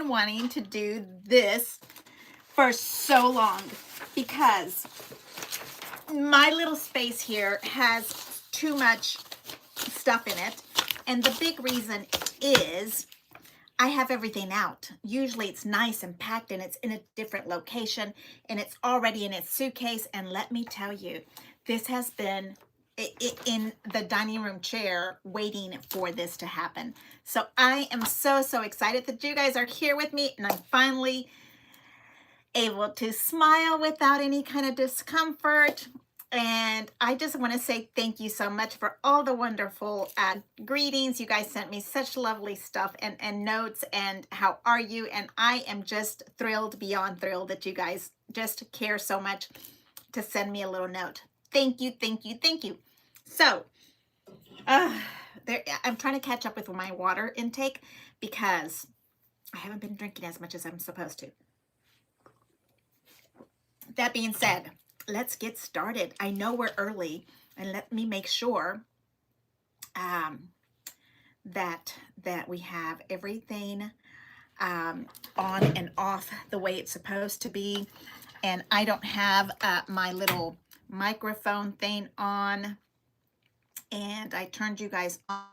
been wanting to do this for so long because my little space here has too much stuff in it. And the big reason is I have everything out. Usually it's nice and packed and it's in a different location and it's already in its suitcase. And let me tell you, this has been in the dining room chair waiting for this to happen. So I am so excited that you guys are here with me and I'm finally able to smile without any kind of discomfort. And I just want to say thank you so much for all the wonderful greetings. You guys sent me such lovely stuff and notes and how are you? And I am just thrilled, beyond thrilled that you guys just care so much to send me a little note. Thank you, thank you, thank you. So, I'm trying to catch up with my water intake because I haven't been drinking as much as I'm supposed to. That being said, let's get started. I know we're early, and let me make sure that we have everything on and off the way it's supposed to be. And I don't have my little microphone thing on, and I turned you guys on.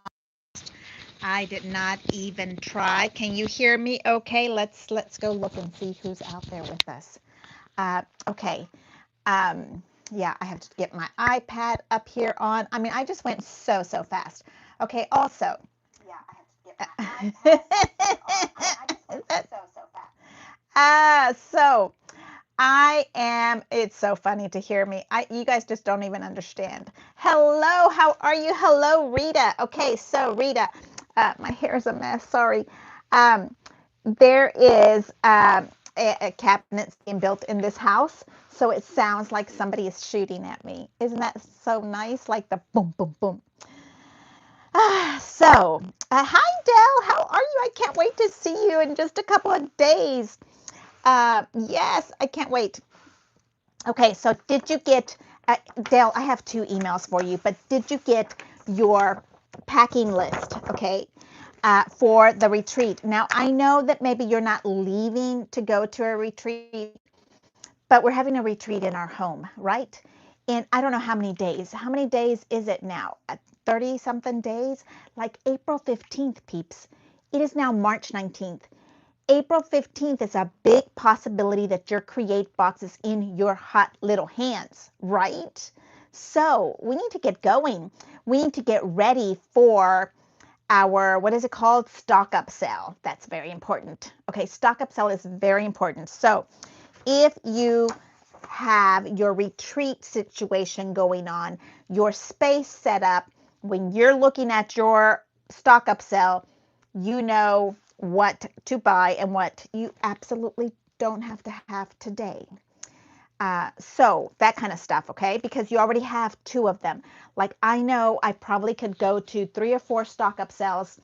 I did not even try. Can you hear me okay? Let's go look and see who's out there with us. Okay. Yeah, I have to get my iPad up here on. I mean, I just went so fast. Okay, also. Yeah, I have to get my iPad on. I just went so fast. So I am, it's so funny to hear me. You guys just don't even understand. Hello, how are you? Hello, Rita. Okay, so Rita, my hair is a mess, sorry. There is a cabinet being built in this house, so it sounds like somebody is shooting at me. Isn't that so nice? Like the boom, boom, boom. Hi, Dell. How are you? I can't wait to see you in just a couple of days. Yes, I can't wait. Okay, so did you get, Dale, I have 2 emails for you, but did you get your packing list, okay, for the retreat? Now, I know that maybe you're not leaving to go to a retreat, but we're having a retreat in our home, right? And I don't know how many days. How many days is it now? 30-something days? Like April 15th, peeps. It is now March 19th. April 15th is a big possibility that your create box is in your hot little hands, right? So we need to get going. We need to get ready for our, what is it called? Stock up sale. That's very important. Okay, stock up sale is very important. So if you have your retreat situation going on, your space set up, when you're looking at your stock up sale, you know what to buy and what you absolutely don't have to have today. So that kind of stuff, okay? Because you already have 2 of them. Like I know I probably could go to 3 or 4 stock up sales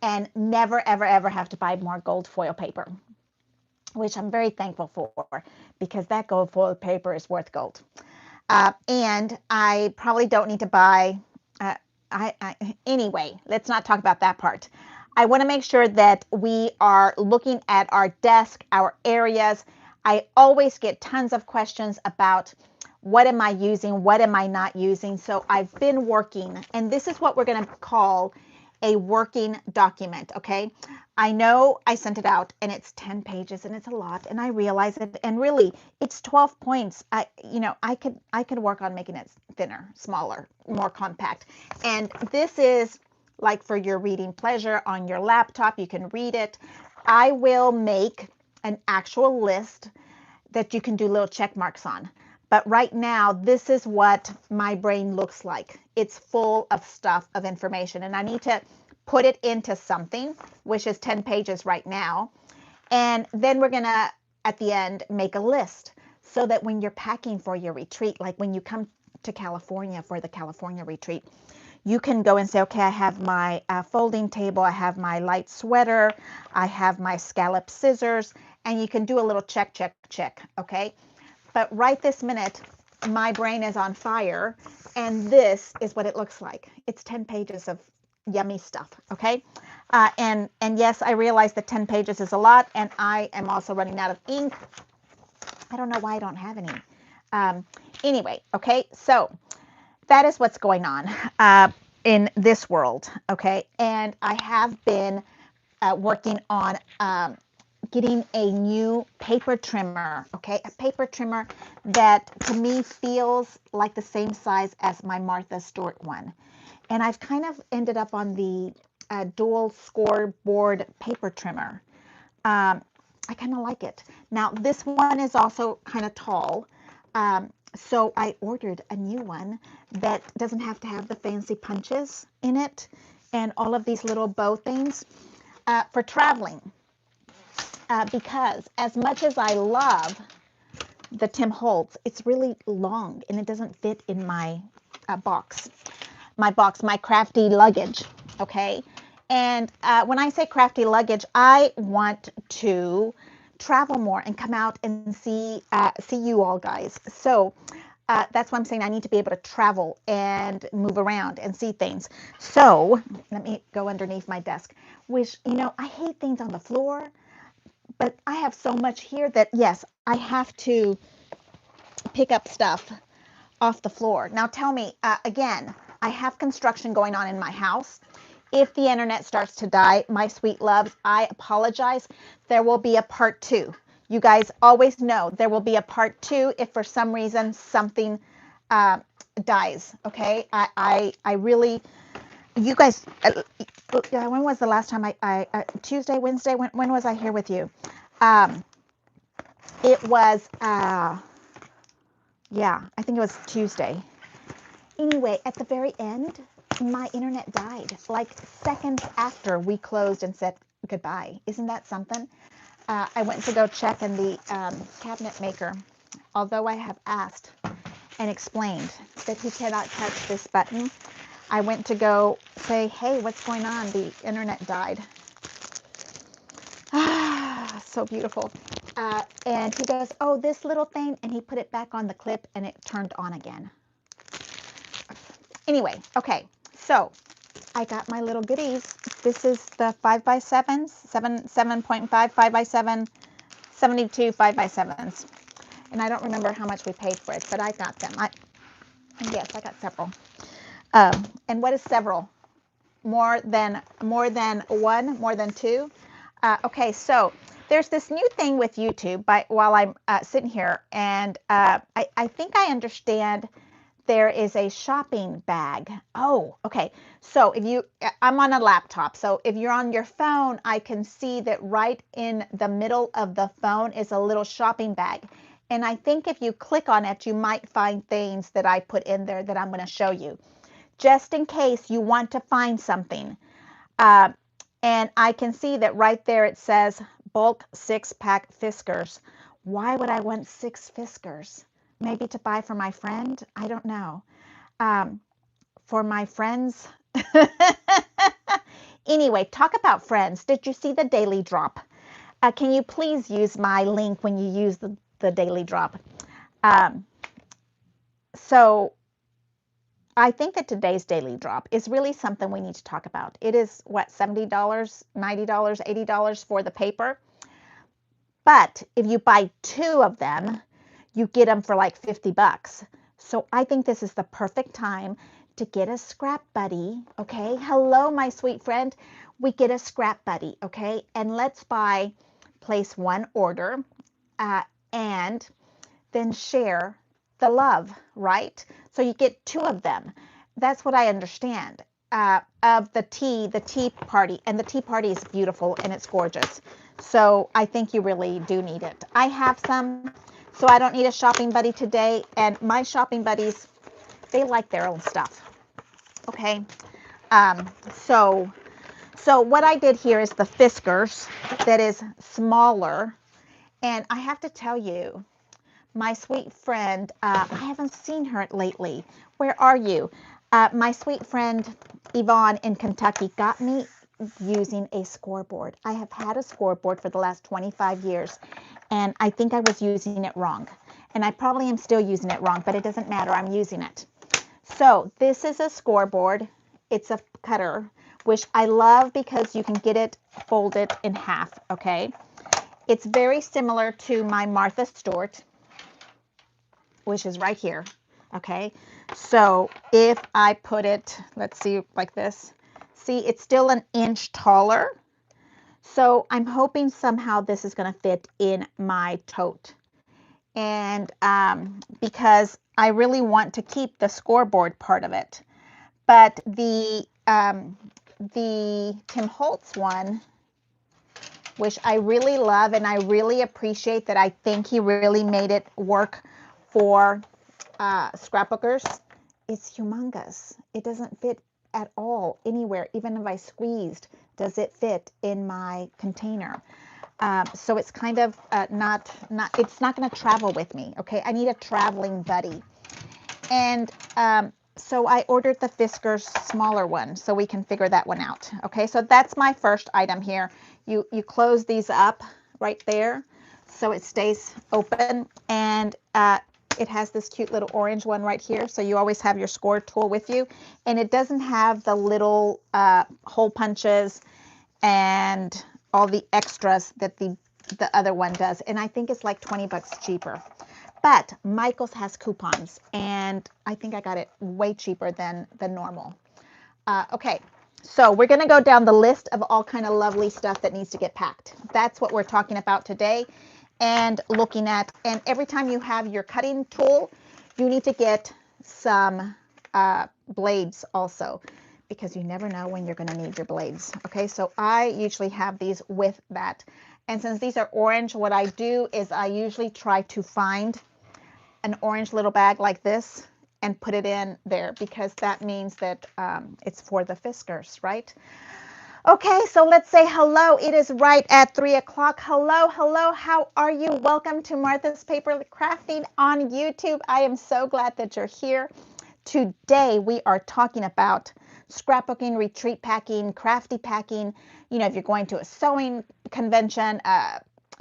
and never, ever, ever have to buy more gold foil paper, which I'm very thankful for because that gold foil paper is worth gold. And I probably don't need to buy, anyway, let's not talk about that part. I want to make sure that we are looking at our desk, our areas. I always get tons of questions about what am I using, what am I not using. So I've been working, and this is what we're going to call a working document, okay? I know I sent it out and it's 10 pages and it's a lot and I realize it, and really it's 12 points. I could work on making it thinner, smaller, more compact. And this is like for your reading pleasure on your laptop. You can read it. I will make an actual list that you can do little check marks on. But right now, this is what my brain looks like. It's full of stuff, of information, and I need to put it into something, which is 10 pages right now. And then we're going to, at the end, make a list so that when you're packing for your retreat, like when you come to California for the California retreat, you can go and say, okay, I have my folding table, I have my light sweater, I have my scallop scissors, and you can do a little check, check, check, okay? But right this minute, my brain is on fire, and this is what it looks like. It's 10 pages of yummy stuff. Okay. And yes, I realize that 10 pages is a lot, and I am also running out of ink. I don't know why I don't have any. Um, anyway, okay, so that is what's going on in this world, okay? And I have been working on getting a new paper trimmer, okay? A paper trimmer that to me feels like the same size as my Martha Stewart one. And I've kind of ended up on the dual scoreboard paper trimmer. I kind of like it. Now, this one is also kind of tall. So I ordered a new one that doesn't have to have the fancy punches in it and all of these little bow things for traveling. Because as much as I love the Tim Holtz, it's really long and it doesn't fit in my box. My crafty luggage, okay? And when I say crafty luggage, I want to travel more and come out and see you all guys. So that's why I'm saying I need to be able to travel and move around and see things. So let me go underneath my desk, which, you know, I hate things on the floor, but I have so much here that, yes, I have to pick up stuff off the floor. Now tell me, again, I have construction going on in my house. If the internet starts to die, my sweet loves, I apologize. There will be a part 2. You guys always know there will be a part 2 if for some reason something dies, okay? I really, you guys, when was the last time Tuesday, Wednesday, when was I here with you? It was, yeah, I think it was Tuesday. Anyway, at the very end, my internet died, like seconds after we closed and said goodbye. Isn't that something? I went to go check in the cabinet maker, although I have asked and explained that he cannot touch this button. I went to go say, hey, what's going on? The internet died. Ah, so beautiful. And he goes, oh, this little thing, and he put it back on the clip and it turned on again. Anyway, okay, so I got my little goodies. This is the 5x7s, 7.5, 5x7, 72 5x7s. And I don't remember how much we paid for it, but I got them. Yes, I got several. And what is several? More than one, more than two? Okay, so there's this new thing with YouTube while I'm sitting here, and I think I understand there is a shopping bag. Oh, okay. So I'm on a laptop. So if you're on your phone, I can see that right in the middle of the phone is a little shopping bag. And I think if you click on it, you might find things that I put in there that I'm going to show you, just in case you want to find something. And I can see that right there it says bulk 6-pack Fiskars. Why would I want 6 Fiskars? Maybe to buy for my friend? I don't know. For my friends? Anyway, talk about friends. Did you see the Daily Drop? Can you please use my link when you use the Daily Drop? So I think that today's Daily Drop is really something we need to talk about. It is, what, $70, $90, $80 for the paper? But if you buy 2 of them, you get them for like 50 bucks. So I think this is the perfect time to get a scrap buddy, okay? Hello, my sweet friend. We get a scrap buddy, okay? And let's place one order and then share the love, right? So you get 2 of them. That's what I understand of the tea party. And the tea party is beautiful and it's gorgeous. So I think you really do need it. I have some, so I don't need a shopping buddy today. And my shopping buddies, they like their own stuff. Okay. So what I did here is the Fiskars that is smaller. And I have to tell you, my sweet friend, I haven't seen her lately. Where are you? My sweet friend Yvonne in Kentucky got me using a scoreboard. I have had a scoreboard for the last 25 years, and I think I was using it wrong. And I probably am still using it wrong, but it doesn't matter. I'm using it. So this is a scoreboard. It's a cutter which I love because you can get it folded in half, okay? It's very similar to my Martha Stewart, which is right here, okay? So if I put it, let's see, like this, see, it's still an inch taller. So I'm hoping somehow this is going to fit in my tote. And because I really want to keep the scoreboard part of it. But the Tim Holtz one, which I really love and I really appreciate that I think he really made it work for scrapbookers, it's humongous. It doesn't fit at all anywhere. Even if I squeezed, does it fit in my container? So it's kind of it's not going to travel with me. Okay, I need a traveling buddy. And so I ordered the Fiskars smaller one, so we can figure that one out. Okay, so that's my first item here. You close these up right there, so it stays open, and it has this cute little orange one right here, so you always have your score tool with you, and it doesn't have the little hole punches and all the extras that the other one does, and I think it's like 20 bucks cheaper. But Michael's has coupons, and I think I got it way cheaper than the normal. Okay, so we're going to go down the list of all kind of lovely stuff that needs to get packed. That's what we're talking about today and looking at. And every time you have your cutting tool, you need to get some blades also, because you never know when you're going to need your blades. Okay, so I usually have these with that. And since these are orange, what I do is I usually try to find an orange little bag like this and put it in there, because that means that it's for the Fiskars, right? Okay, so let's say hello. It is right at 3 o'clock. Hello, hello. How are you? Welcome to Martha's Paper Crafting on YouTube. I am so glad that you're here. Today we are talking about scrapbooking, retreat packing, crafty packing. You know, if you're going to a sewing convention,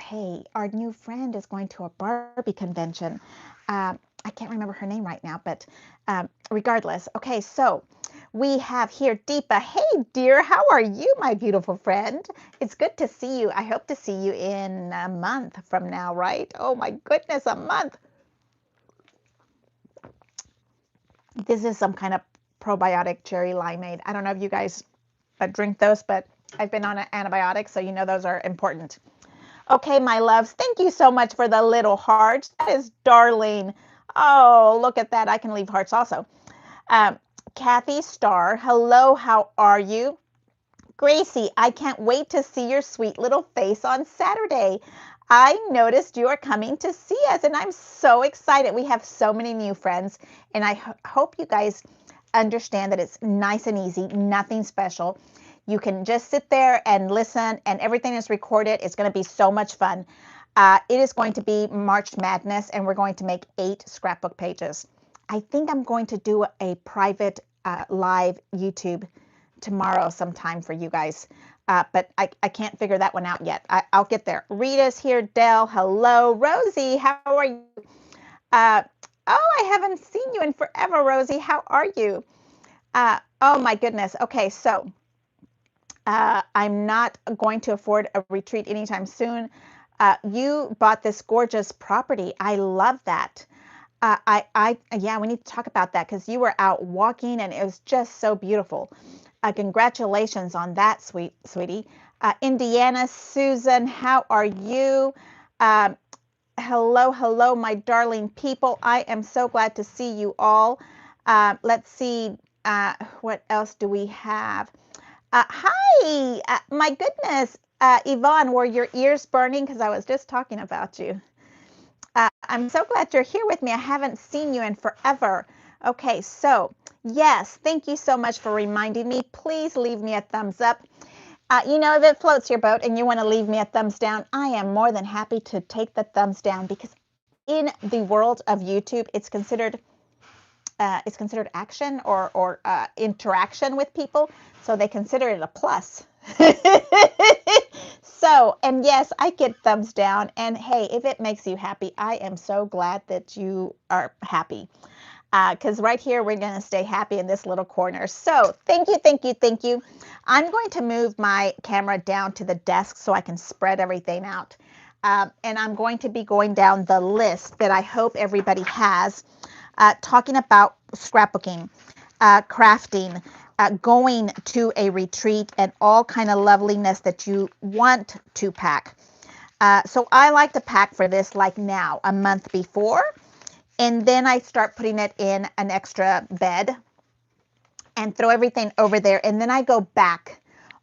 hey, our new friend is going to a Barbie convention. I can't remember her name right now, but regardless. Okay, so we have here Deepa. Hey, dear, how are you, my beautiful friend? It's good to see you. I hope to see you in a month from now, right? Oh, my goodness, a month. This is some kind of probiotic cherry limeade. I don't know if you guys drink those, but I've been on an antibiotic, so you know those are important. Okay, my loves, thank you so much for the little hearts. That is darling. Oh, look at that. I can leave hearts also. Kathy Starr, hello, how are you? Gracie, I can't wait to see your sweet little face on Saturday. I noticed you are coming to see us, and I'm so excited. We have so many new friends, and I hope you guys understand that it's nice and easy, nothing special. You can just sit there and listen, and everything is recorded. It's going to be so much fun. It is going to be March Madness, and we're going to make 8 scrapbook pages. I think I'm going to do a private live YouTube tomorrow sometime for you guys, but I can't figure that one out yet. I'll get there. Rita's here. Dell, hello. Rosie, how are you? Oh, I haven't seen you in forever, Rosie. How are you? Oh, my goodness. Okay, so I'm not going to afford a retreat anytime soon. You bought this gorgeous property. I love that. Yeah, we need to talk about that, because you were out walking and it was just so beautiful. Congratulations on that, sweetie. Indiana, Susan, how are you? Hello, hello, my darling people. I am so glad to see you all. Let's see, what else do we have? Hi, my goodness, Yvonne, were your ears burning? Because I was just talking about you. I'm so glad you're here with me. I haven't seen you in forever. Okay, so yes, thank you so much for reminding me. Please leave me a thumbs up. You know, if it floats your boat and you want to leave me a thumbs down, I am more than happy to take the thumbs down, because in the world of YouTube, it's considered action or interaction with people, so they consider it a plus. So, and yes, I get thumbs down, and hey, if it makes you happy, I am so glad that you are happy. because right here we're going to stay happy in this little corner. So thank you, thank you, thank you. I'm going to move my camera down to the desk so I can spread everything out. And I'm going to be going down the list that I hope everybody has, talking about scrapbooking, crafting, going to a retreat, and all kind of loveliness that you want to pack. So I like to pack for this like now, a month before, and then I start putting it in an extra bed and throw everything over there, and then I go back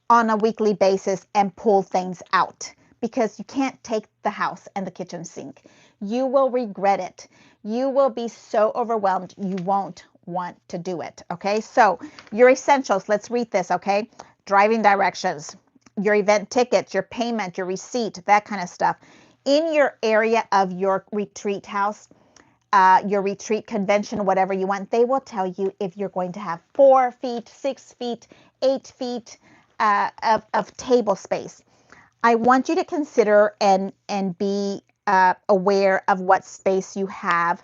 on a weekly basis and pull things out, because you can't take the house and the kitchen sink. You will regret it. You will be so overwhelmed you won't want to do it. Okay, so your essentials, let's read this. Okay, driving directions, your event tickets, your payment, your receipt, that kind of stuff. In your area of your retreat house, your retreat convention, whatever you want, they will tell you if you're going to have 4 feet, 6 feet, 8 feet of table space. I want you to consider and be aware of what space you have,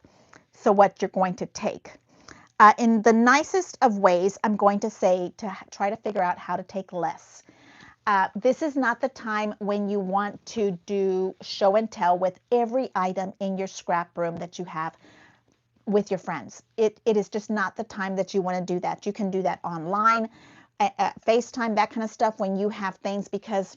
so what you're going to take. In the nicest of ways, I'm going to say to try to figure out how to take less. This is not the time when you want to do show and tell with every item in your scrap room that you have with your friends. It is just not the time that you want to do that. You can do that online, FaceTime, that kind of stuff, when you have things, because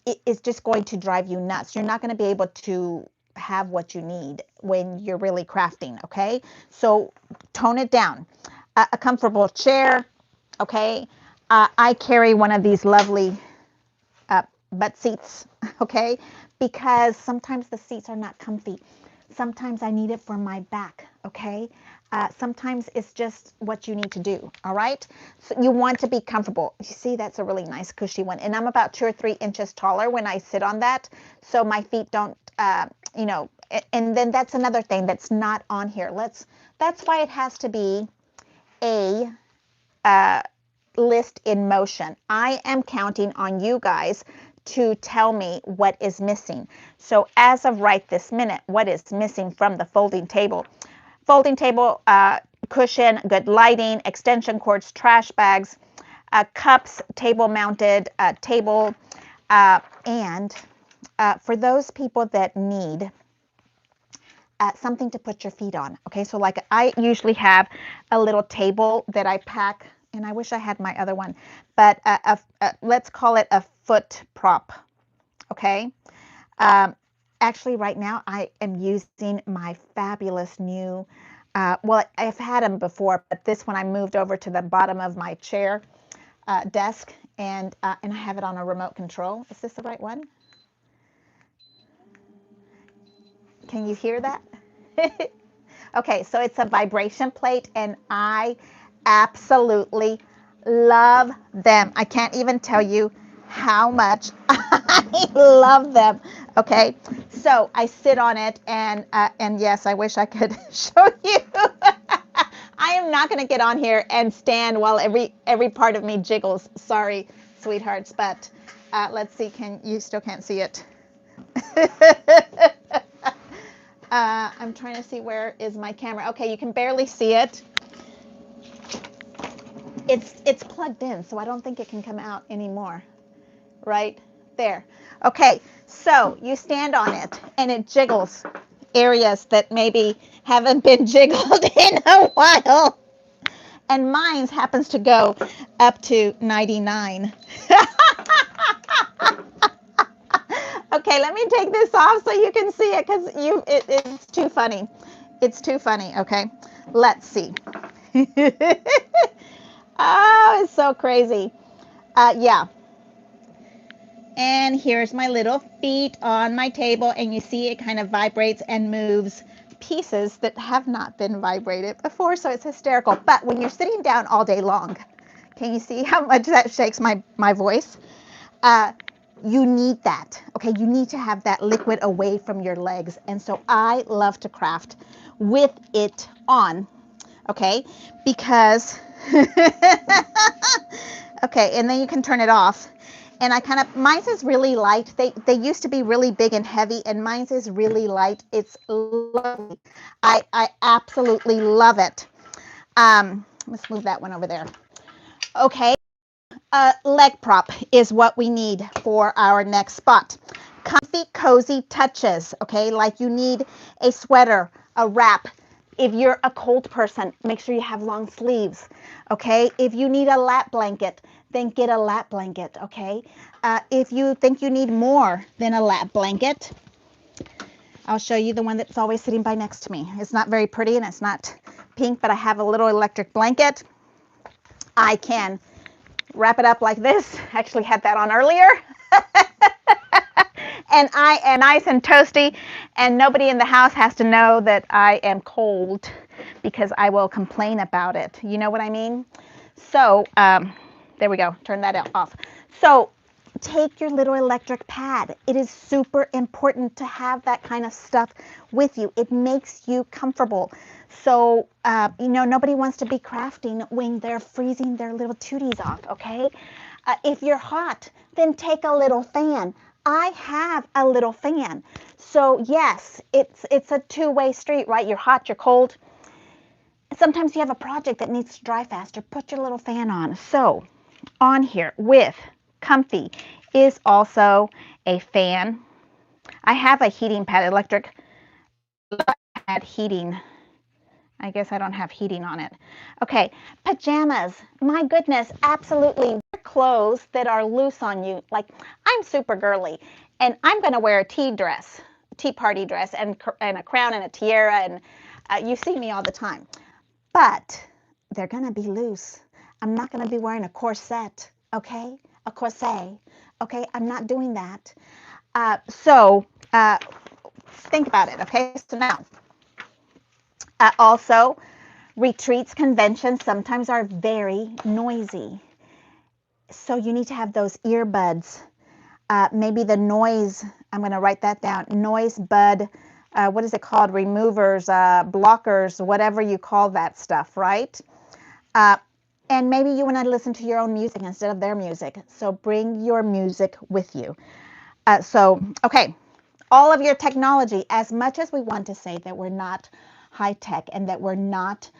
it's just going to drive you nuts. You're not going to be able to have what you need when you're really crafting. Okay, so tone it down. A comfortable chair. Okay, I carry one of these lovely butt seats. Okay, because sometimes the seats are not comfy. Sometimes I need it for my back. Okay, sometimes it's just what you need to do. All right, so you want to be comfortable. You see, that's a really nice cushy one, and I'm about 2 or 3 inches taller when I sit on that, so my feet don't you know. And then that's another thing that's not on here. That's why it has to be a list in motion. I am counting on you guys to tell me what is missing. So as of right this minute, what is missing from the folding table? Folding table, cushion, good lighting, extension cords, trash bags, cups, table mounted table, and for those people that need something to put your feet on. Okay, so like I usually have a little table that I pack, and I wish I had my other one, but let's call it a foot prop. Okay, actually right now I am using my fabulous new, well, I've had them before, but this one I moved over to the bottom of my chair desk, and I have it on a remote control. Is this the right one? Can you hear that? Okay, so it's a vibration plate, and I absolutely love them. I can't even tell you how much I love them. Okay, so I sit on it, and yes, I wish I could show you. I am not going to get on here and stand while every part of me jiggles. Sorry, sweethearts, but let's see. You still can't see it? I'm trying to see, where is my camera? Okay, you can barely see it. It's plugged in, so I don't think it can come out anymore. Right there. Okay, so you stand on it, and it jiggles areas that maybe haven't been jiggled in a while. And mine happens to go up to 99. Okay, let me take this off so you can see it, because it's too funny. It's too funny. Okay, let's see. Oh, it's so crazy. Yeah. And here's my little feet on my table, and you see it kind of vibrates and moves pieces that have not been vibrated before, so it's hysterical. But when you're sitting down all day long, can you see how much that shakes my voice? You need that. Okay, you need to have that liquid away from your legs, and so I love to craft with it on. Okay, because okay, and then you can turn it off. And mine's is really light. They used to be really big and heavy, and mine's is really light. It's lovely. I absolutely love it. Let's move that one over there. Okay, leg prop is what we need for our next spot. Comfy, cozy touches, okay? Like you need a sweater, a wrap. If you're a cold person, make sure you have long sleeves, okay? If you need a lap blanket, then get a lap blanket, okay? If you think you need more than a lap blanket, I'll show you the one that's always sitting by next to me. It's not very pretty and it's not pink, but I have a little electric blanket. I can wrap it up like this. Actually had that on earlier. And I am nice and toasty, and nobody in the house has to know that I am cold because I will complain about it. You know what I mean? So there we go. Turn that off. So take your little electric pad. It is super important to have that kind of stuff with you. It makes you comfortable. So, nobody wants to be crafting when they're freezing their little tooties off, okay? If you're hot, then take a little fan. I have a little fan. So yes, it's a two-way street, right? You're hot, you're cold. Sometimes you have a project that needs to dry faster. Put your little fan on. So on here with comfy is also a fan. I have a heating pad, electric pad heating. I guess I don't have heating on it. Okay, pajamas. My goodness, absolutely. Wear clothes that are loose on you. Like, I'm super girly, and I'm going to wear a tea party dress, and a crown and a tiara, and you see me all the time. But they're going to be loose. I'm not going to be wearing a corset, okay? A corset, okay? I'm not doing that. So think about it, okay? So now, also, retreats, conventions sometimes are very noisy. So you need to have those earbuds. Maybe the noise, I'm going to write that down, noise bud, what is it called? Removers, blockers, whatever you call that stuff, right? And maybe you want to listen to your own music instead of their music. So bring your music with you. Okay, all of your technology, as much as we want to say that we're not high tech and that we're not,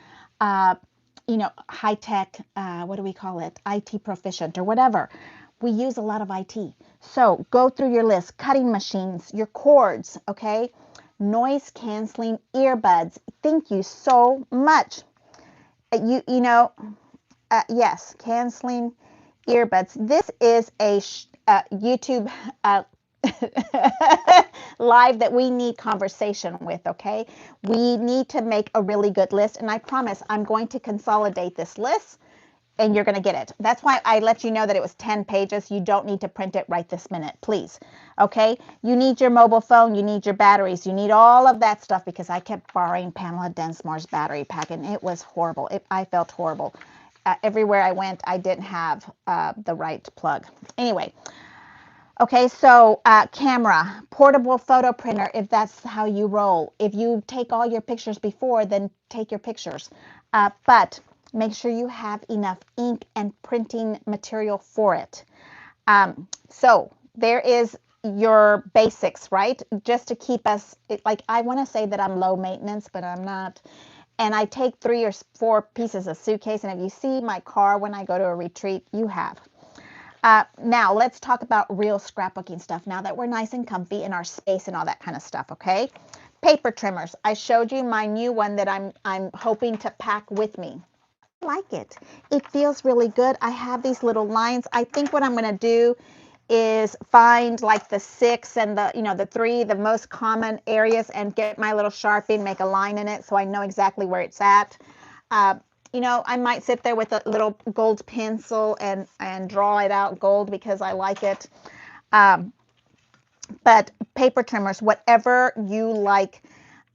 high tech, what do we call it? IT proficient or whatever. We use a lot of IT. So go through your list, cutting machines, your cords, okay? Noise canceling earbuds. Thank you so much. Yes, canceling earbuds. This is a YouTube live that we need conversation with, okay? We need to make a really good list, and I promise I'm going to consolidate this list, and you're going to get it. That's why I let you know that it was 10 pages. You don't need to print it right this minute, please, okay? You need your mobile phone. You need your batteries. You need all of that stuff because I kept borrowing Pamela Densmore's battery pack, and it was horrible. I felt horrible. Everywhere I went, I didn't have the right plug. Anyway, okay, so camera, portable photo printer, if that's how you roll. If you take all your pictures before, then take your pictures. But make sure you have enough ink and printing material for it. So there is your basics, right? Just to keep us, I want to say that I'm low maintenance, but I'm not. And I take 3 or 4 pieces of suitcase. And if you see my car when I go to a retreat, you have. Now, let's talk about real scrapbooking stuff now that we're nice and comfy in our space and all that kind of stuff, okay? Paper trimmers. I showed you my new one that I'm hoping to pack with me. I like it. It feels really good. I have these little lines. I think what I'm going to do is find like the 6 and the 3, the most common areas, and get my little Sharpie and make a line in it so I know exactly where it's at. I might sit there with a little gold pencil and draw it out gold because I like it. But paper trimmers, whatever you like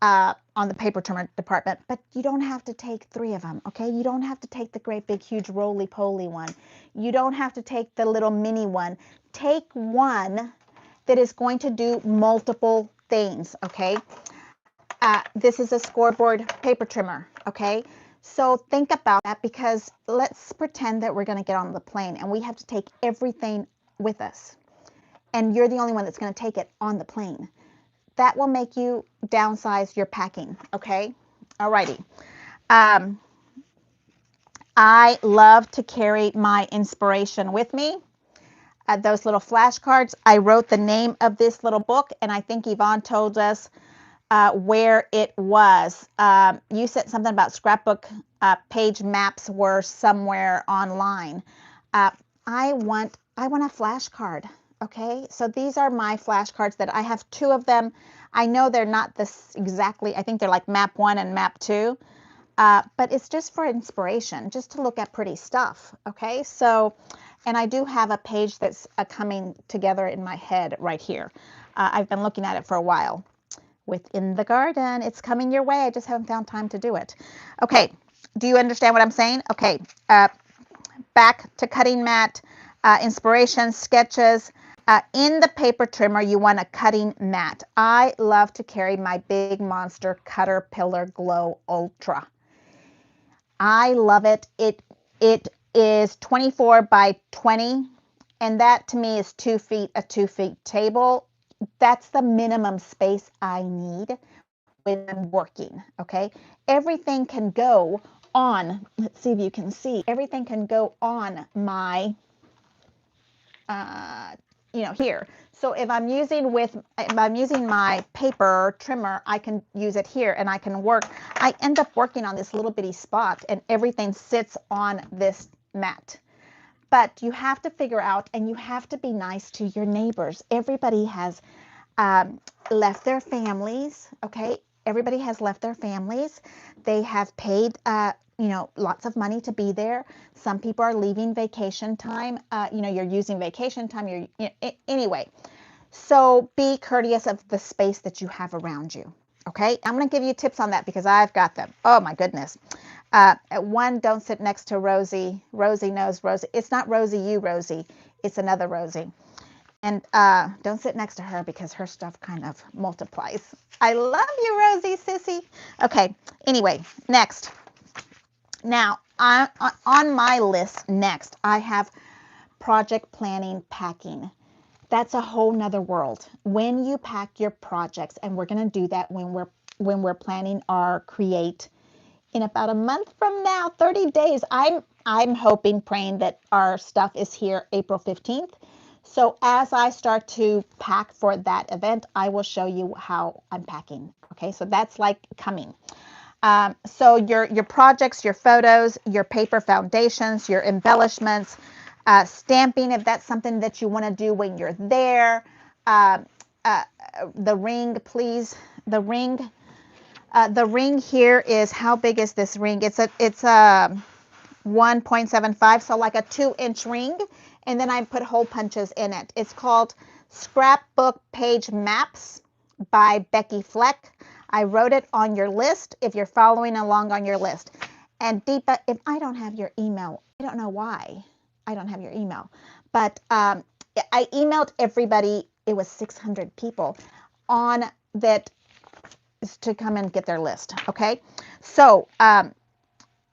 on the paper trimmer department, but you don't have to take 3 of them, okay? You don't have to take the great big huge roly-poly one. You don't have to take the little mini one. Take one that is going to do multiple things, okay? This is a scoreboard paper trimmer, okay? So think about that, because let's pretend that we're going to get on the plane and we have to take everything with us, and you're the only one that's going to take it on the plane. That will make you downsize your packing, okay? Alrighty. I love to carry my inspiration with me. Those little flashcards. I wrote the name of this little book, and I think Yvonne told us where it was. You said something about scrapbook page maps were somewhere online. I want a flashcard. Okay, so these are my flashcards that I have 2 of them. I know they're not this exactly. I think they're like map 1 and map 2. But it's just for inspiration, just to look at pretty stuff. Okay, so, and I do have a page that's coming together in my head right here. I've been looking at it for a while. Within the garden, it's coming your way. I just haven't found time to do it. Okay, do you understand what I'm saying? Okay, back to cutting mat, inspiration, sketches. In the paper trimmer, you want a cutting mat. I love to carry my big monster Cutterpillar Glow Ultra. I love it. It is 24 by 20, and that to me is 2 feet, a 2 feet table. That's the minimum space I need when I'm working, okay? Everything can go on, let's see if you can see, everything can go on my, here. So if I'm using my paper trimmer, I can use it here and I can work. I end up working on this little bitty spot and everything sits on this mat. But you have to figure out, and you have to be nice to your neighbors. Everybody has left their families, okay? Everybody has left their families. They have paid, lots of money to be there. Some people are leaving vacation time. You're using vacation time. Anyway. So be courteous of the space that you have around you. Okay, I'm going to give you tips on that because I've got them. Oh my goodness. One, don't sit next to Rosie. Rosie knows Rosie. It's not Rosie, you Rosie. It's another Rosie. And don't sit next to her because her stuff kind of multiplies. I love you, Rosie, sissy. Okay, anyway, next. Now, on my list next, I have project planning, packing. That's a whole nother world. When you pack your projects, and we're going to do that when we're planning our create in about a month from now, 30 days. I'm hoping, praying that our stuff is here April 15th. So as I start to pack for that event, I will show you how I'm packing. Okay, so that's like coming. So your projects, your photos, your paper foundations, your embellishments, stamping, if that's something that you want to do when you're there. The ring, please. The ring here is, how big is this ring? It's a 1.75, so like a 2-inch ring. And then I put hole punches in it. It's called Scrapbook Page Maps by Becky Fleck. I wrote it on your list if you're following along on your list. And Deepa, if I don't have your email, I don't know why I don't have your email. But I emailed everybody, it was 600 people, on that to come and get their list, okay? So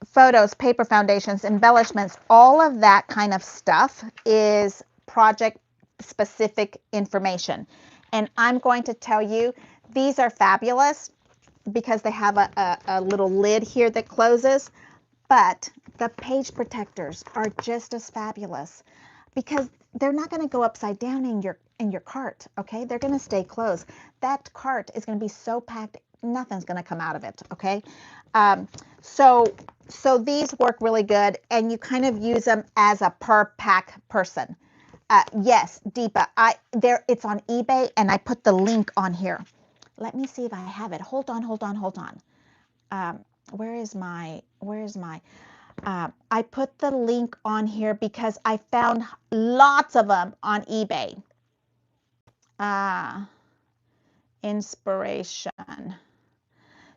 photos, paper foundations, embellishments, all of that kind of stuff is project-specific information. And I'm going to tell you, these are fabulous because they have a little lid here that closes, but the page protectors are just as fabulous because they're not going to go upside down in your cart, okay? They're going to stay closed. That cart is going to be so packed, nothing's going to come out of it, okay? So these work really good, and you kind of use them as a per pack person. Yes, Deepa, it's on eBay, and I put the link on here. Let me see if I have it. Hold on. Where is my, I put the link on here because I found lots of them on eBay. Inspiration.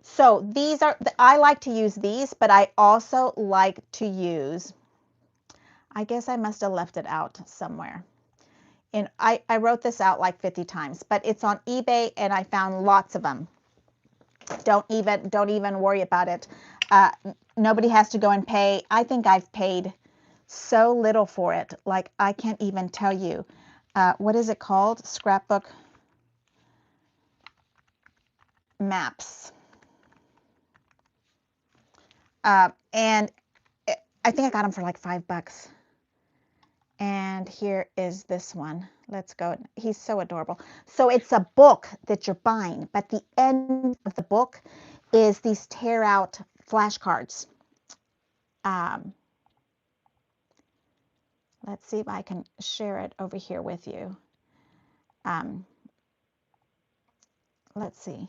So these are, I like to use these, but I also like to use, I guess I must have left it out somewhere. And I wrote this out like 50 times, but it's on eBay and I found lots of them. Don't even worry about it. Nobody has to go and pay. I think I've paid so little for it. Like, I can't even tell you. What is it called? Scrapbook maps. And I think I got them for like $5. And here is this one. Let's go. He's so adorable. So it's a book that you're buying, but the end of the book is these tear out flashcards. Let's see if I can share it over here with you. Let's see.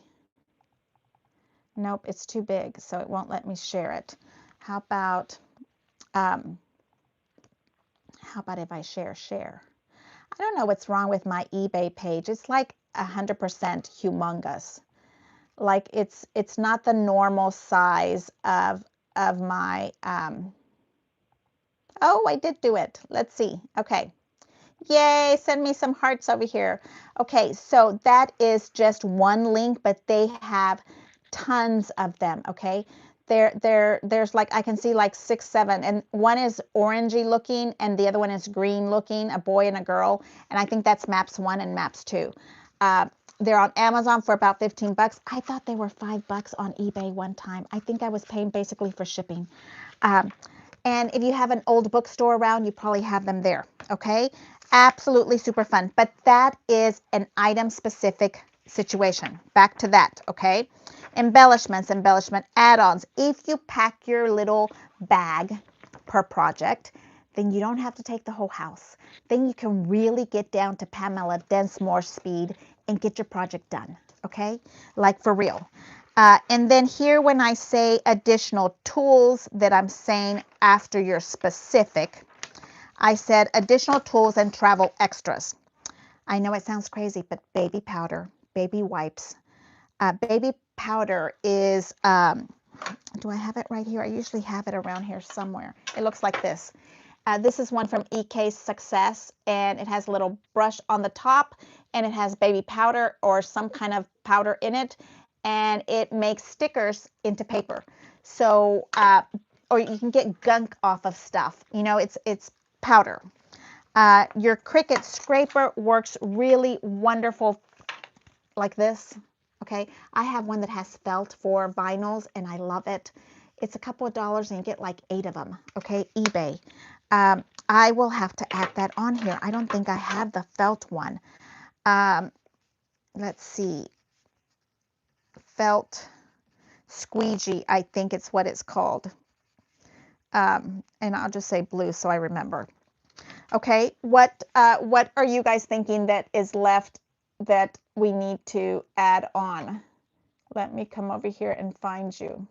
Nope, it's too big, so it won't let me share it. How about if I share? I don't know what's wrong with my eBay page. It's like 100% humongous. Like it's not the normal size of my oh, I did do it. Let's see. Okay. Yay, send me some hearts over here. Okay, so that is just one link, but they have tons of them, okay? There's like, I can see like 6, 7, and one is orangey looking and the other one is green looking, a boy and a girl, and I think that's maps 1 and maps 2. They're on Amazon for about $15. I thought they were $5 on eBay one time. I think I was paying basically for shipping. And if you have an old bookstore around, you probably have them there, okay? Absolutely super fun. But that is an item-specific situation. Back to that, okay? Embellishments, embellishment add-ons. If you pack your little bag per project, then you don't have to take the whole house. Then you can really get down to Pamela Densmore speed and get your project done, okay? Like for real. And then here when I say additional tools that I'm saying after your specific, I said additional tools and travel extras. I know it sounds crazy, but baby powder, baby wipes. Baby powder is, do I have it right here? I usually have it around here somewhere. It looks like this. This is one from EK Success, and it has a little brush on the top, and it has baby powder or some kind of powder in it, and it makes stickers into paper. So, or you can get gunk off of stuff. You know, it's powder. Your Cricut scraper works really wonderful like this. Okay, I have one that has felt for vinyls, and I love it. It's a couple of dollars, and you get like 8 of them. Okay, eBay. I will have to add that on here. I don't think I have the felt one. Let's see. Felt squeegee, I think it's what it's called. And I'll just say blue so I remember. Okay, what are you guys thinking that is left that we need to add on? Let me come over here and find you.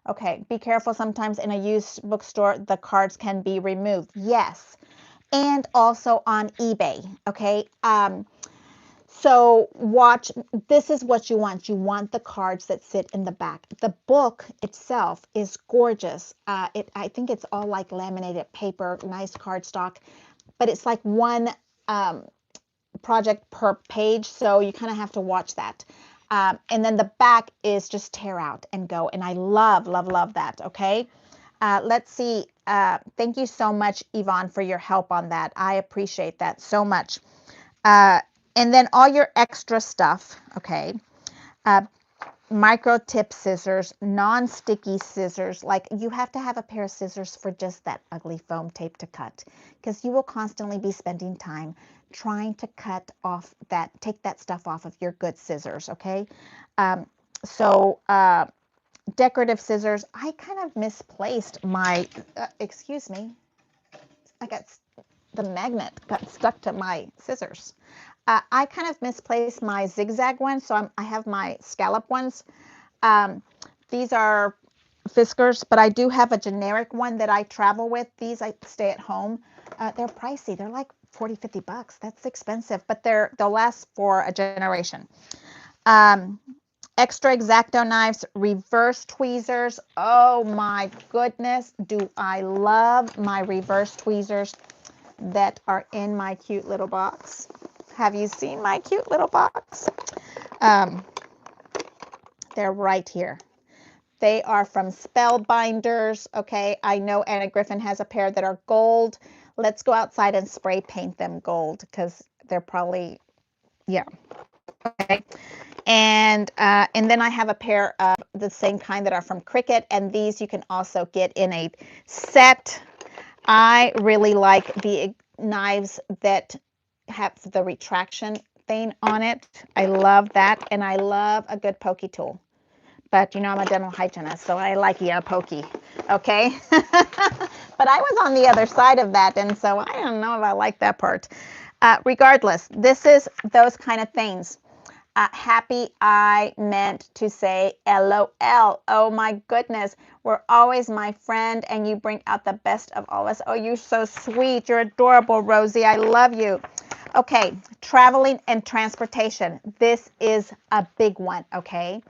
Okay, be careful. Sometimes in a used bookstore, the cards can be removed. Yes, and also on eBay. Okay, so watch. This is what you want. You want the cards that sit in the back. The book itself is gorgeous. I think it's all like laminated paper, nice cardstock, but it's like one project per page, so you kind of have to watch that. And then the back is just tear out and go. And I love, love, love that. Okay. Let's see. Thank you so much, Yvonne, for your help on that. I appreciate that so much. And then all your extra stuff. Okay. Micro tip scissors, non-sticky scissors. Like you have to have a pair of scissors for just that ugly foam tape to cut, because you will constantly be spending time trying to cut off that, take that stuff off of your good scissors. Okay. Decorative scissors. I kind of misplaced my, excuse me. I got, the magnet got stuck to my scissors. I kind of misplaced my zigzag ones, so I have my scallop ones. These are Fiskars, but I do have a generic one that I travel with. These I stay at home. They're pricey. They're like $40, $50. That's expensive, but they'll last for a generation. Extra X-Acto knives, reverse tweezers. Oh my goodness, do I love my reverse tweezers that are in my cute little box. Have you seen my cute little box? They're right here. They are from Spellbinders. Okay, I know Anna Griffin has a pair that are gold. Let's go outside and spray paint them gold because they're probably, yeah. Okay. And then I have a pair of the same kind that are from Cricut, and these you can also get in a set. I really like the knives that have the retraction thing on it. I love that, and I love a good pokey tool. But you know, I'm a dental hygienist, so I like a pokey, okay? But I was on the other side of that, and so I don't know if I like that part. Regardless, this is those kind of things. Happy, I meant to say LOL. Oh my goodness. We're always my friend, and you bring out the best of all of us. Oh, you're so sweet. You're adorable, Rosie. I love you. Okay, traveling and transportation. This is a big one, okay?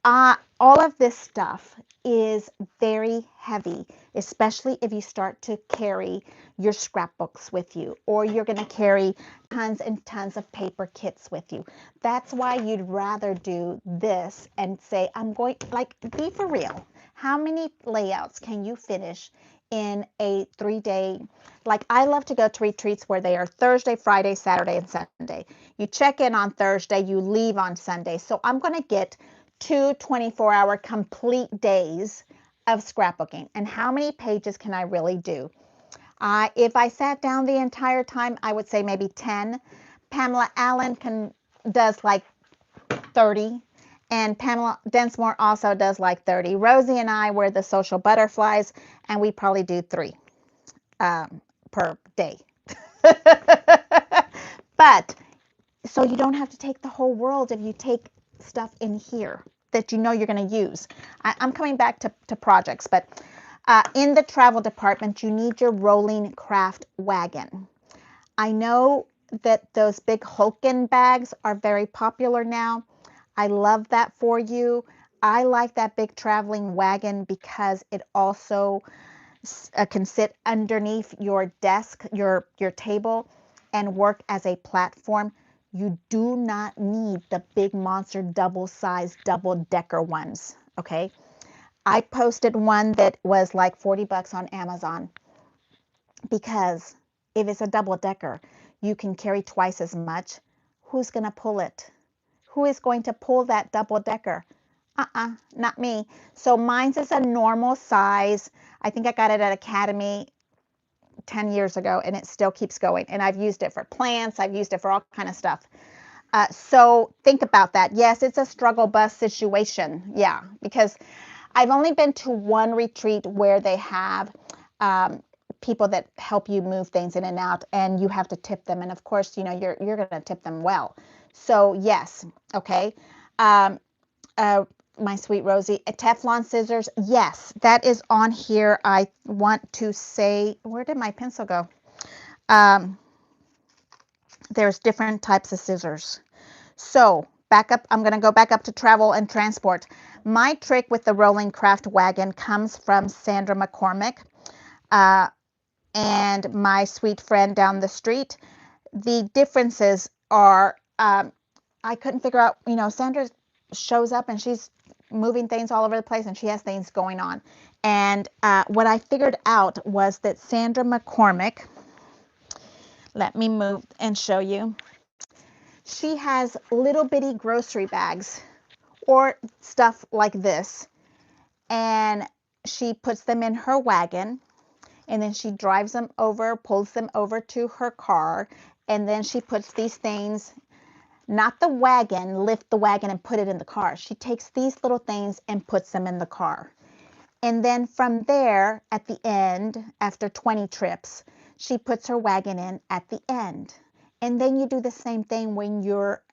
All of this stuff is very heavy, especially if you start to carry your scrapbooks with you, or you're going to carry tons and tons of paper kits with you. That's why you'd rather do this and say, I'm going, like, be for real. How many layouts can you finish in a 3-day? Like, I love to go to retreats where they are Thursday, Friday, Saturday, and Sunday. You check in on Thursday, you leave on Sunday. So I'm going to get 2 24-hour complete days of scrapbooking. And how many pages can I really do? If I sat down the entire time, I would say maybe 10. Pamela Allen does like 30. And Pamela Densmore also does like 30. Rosie and I were the social butterflies, and we probably do 3 per day. But so you don't have to take the whole world if you take stuff in here that you know you're going to use. I'm coming back to projects, but in the travel department, you need your rolling craft wagon. I know that those big Hulken bags are very popular now. I love that for you. I like that big traveling wagon because it also can sit underneath your desk, your table, and work as a platform. You do not need the big monster double-sized double-decker ones, okay? I posted one that was like 40 bucks on Amazon because if it's a double-decker, you can carry twice as much. Who's going to pull it? Who is going to pull that double-decker? Not me. So mine's is a normal size. I think I got it at Academy 10 years ago, and it still keeps going. And I've used it for plants. I've used it for all kind of stuff. So think about that. Yes, it's a struggle bus situation. Yeah, because I've only been to one retreat where they have people that help you move things in and out, and you have to tip them. And of course, you know, you're going to tip them well. So yes, okay. My sweet Rosie, Teflon scissors. Yes, that is on here. I want to say, where did my pencil go? There's different types of scissors. So back up, I'm going to go back up to travel and transport. My trick with the rolling craft wagon comes from Sandra McCormick and my sweet friend down the street. The differences are, I couldn't figure out, you know, Sandra shows up and she's moving things all over the place and she has things going on. And what I figured out was that Sandra McCormick, let me move and show you. She has little bitty grocery bags or stuff like this. And she puts them in her wagon and then she drives them over, pulls them over to her car. And then she puts these things, not the wagon, lift the wagon and put it in the car. She takes these little things and puts them in the car. And then from there, at the end, after 20 trips, she puts her wagon in at the end. And then you do the same thing when you're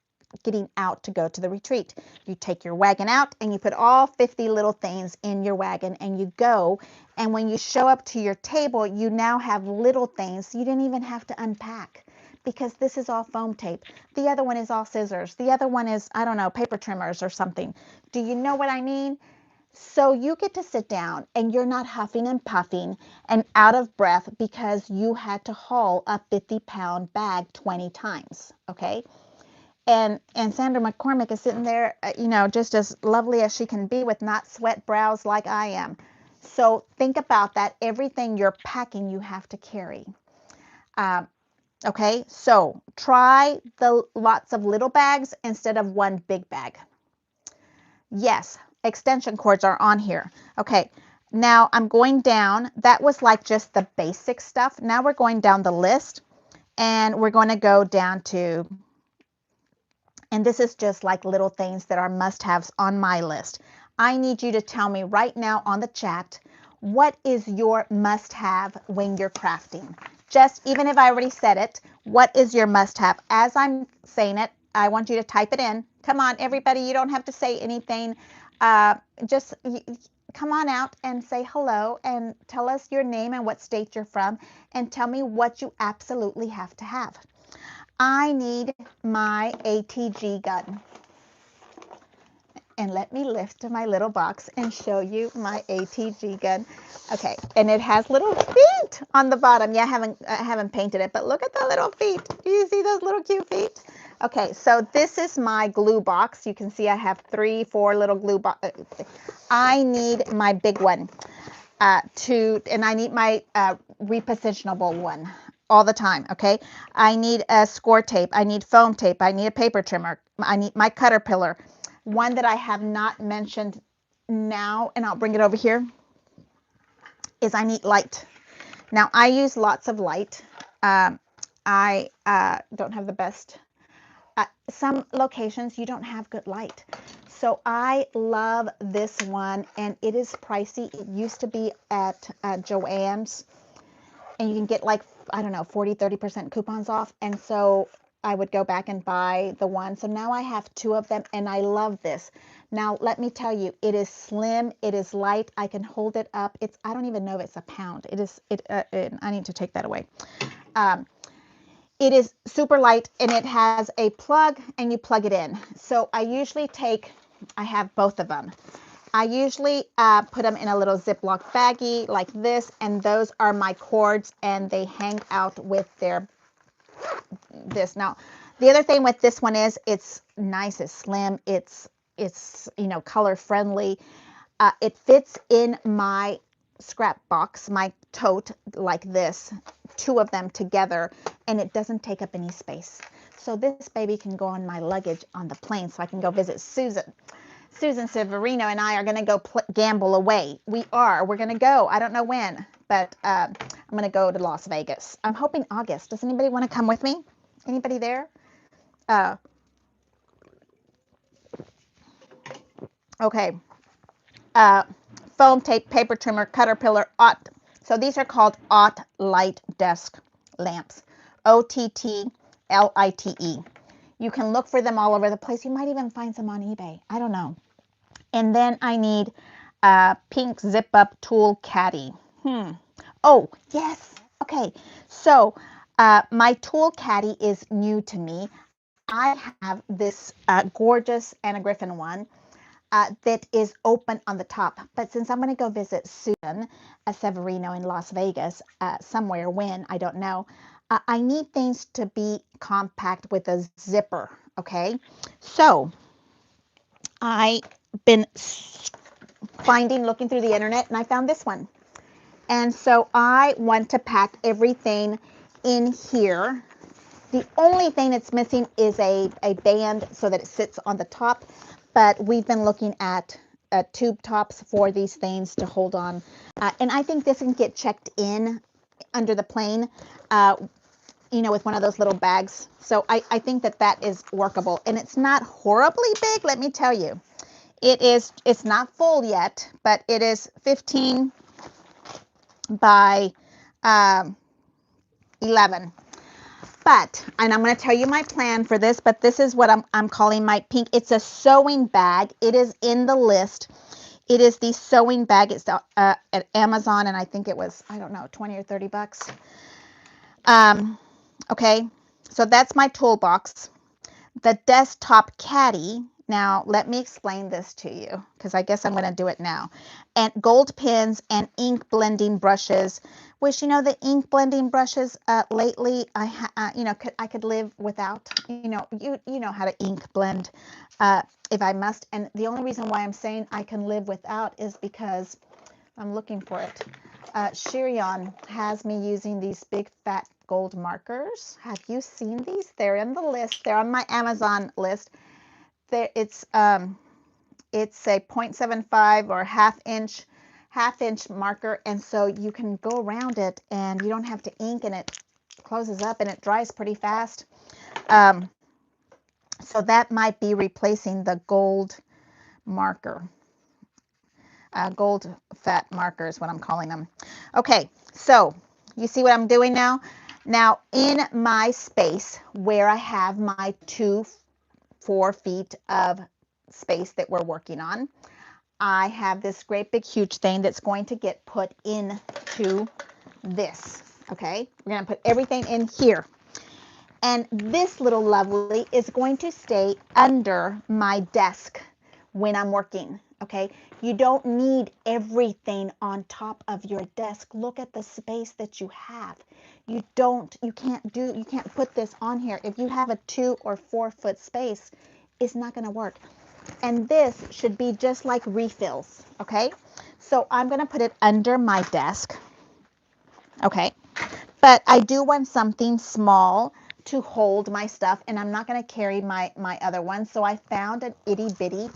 getting out to go to the retreat. You take your wagon out and you put all 50 little things in your wagon and you go. And when you show up to your table, you now have little things. You didn't even have to unpack because this is all foam tape. The other one is all scissors. The other one is, I don't know, paper trimmers or something. Do you know what I mean? So you get to sit down and you're not huffing and puffing and out of breath because you had to haul a 50-pound bag 20 times, okay? And Sandra McCormick is sitting there, you know, just as lovely as she can be with not sweat brows like I am. So think about that. Everything you're packing, you have to carry. Um, okay, so try the lots of little bags instead of one big bag. Yes, extension cords are on here. Okay, now I'm going down. That was like just the basic stuff. Now we're going down the list, and we're going to go down to, and this is just like little things that are must-haves on my list. I need you to tell me right now on the chat, what is your must-have when you're crafting? Just, even if I already said it, what is your must-have? As I'm saying it, I want you to type it in. Come on, everybody, you don't have to say anything. Just come on out and say hello and tell us your name and what state you're from, and tell me what you absolutely have to have. I need my ATG gun. And let me lift my little box and show you my ATG gun. Okay, and it has little feet on the bottom. Yeah, I haven't painted it, but look at the little feet. Do you see those little cute feet? Okay, so this is my glue box. You can see I have 3, 4 little glue boxes. I need my big one and I need my repositionable one all the time. Okay, I need a score tape. I need foam tape. I need a paper trimmer. I need my Cutterpillar. One that I have not mentioned now, and I'll bring it over here, is I need light. Now, I use lots of light. I don't have the best. Some locations, you don't have good light. So I love this one, and it is pricey. It used to be at Joann's, and you can get like, I don't know, 40, 30% coupons off. And so I would go back and buy the one. So now I have 2 of them, and I love this. Now, let me tell you, it is slim, it is light. I can hold it up. I don't even know if it's a pound. I need to take that away. It is super light, and it has a plug, and you plug it in. So I have both of them. I usually put them in a little Ziploc baggie like this, and those are my cords, and they hang out with this. Now, the other thing with this one is it's nice, it's slim, it's you know, color friendly. It fits in my scrap box, my tote, like this, 2 of them together, and it doesn't take up any space. So this baby can go on my luggage on the plane, so I can go visit Susan. Susan Severino and I are going to go gamble away. We're going to go. I don't know when, but I'm going to go to Las Vegas. I'm hoping August. Does anybody want to come with me? Anybody there? Okay. Foam tape, paper trimmer, Cutterpillar, OTT. So these are called OTT light desk lamps. OTTLITE. You can look for them all over the place. You might even find some on eBay. I don't know. And then I need a pink zip up tool caddy. Oh, yes. Okay. So my tool caddy is new to me. I have this gorgeous Anna Griffin one that is open on the top. But since I'm going to go visit Susan Severino in Las Vegas somewhere, when, I don't know, I need things to be compact with a zipper. Okay. So I've been looking through the internet, and I found this one. And so I want to pack everything in here. The only thing that's missing is a band so that it sits on the top. But we've been looking at tube tops for these things to hold on. And I think this can get checked in under the plane, you know, with one of those little bags. So I think that is workable. And it's not horribly big, let me tell you. It's not full yet, but it is 15 by 11. And I'm going to tell you my plan for this, but this is what I'm calling my pink. It's a sewing bag. It is in the list. It is the sewing bag. It's at Amazon, and I think it was, I don't know, 20 or 30 bucks. Okay, so that's my toolbox. The desktop caddy. Now, let me explain this to you, because I guess I'm going to do it now. And gold pens and ink blending brushes Wish, the ink blending brushes lately, I could live without, you know how to ink blend if I must. And the only reason why I'm saying I can live without is because I'm looking for it. Shirion has me using these big fat gold markers. Have you seen these? They're in the list. They're on my Amazon list. There, it's a 0.75 or half inch marker, and so you can go around it and you don't have to ink, and it closes up and it dries pretty fast. So that might be replacing the gold marker. Gold fat marker is what I'm calling them. Okay, so you see what I'm doing now? Now in my space where I have my 4 feet of space that we're working on, I have this great big huge thing that's going to get put into this. Okay, we're going to put everything in here. And this little lovely is going to stay under my desk when I'm working. Okay, you don't need everything on top of your desk. Look at the space that you have. You can't put this on here. If you have a 2 or 4 foot space, it's not going to work. And this should be just like refills, okay? So I'm going to put it under my desk, okay? But I do want something small to hold my stuff, and I'm not going to carry my other one. So I found an itty bitty.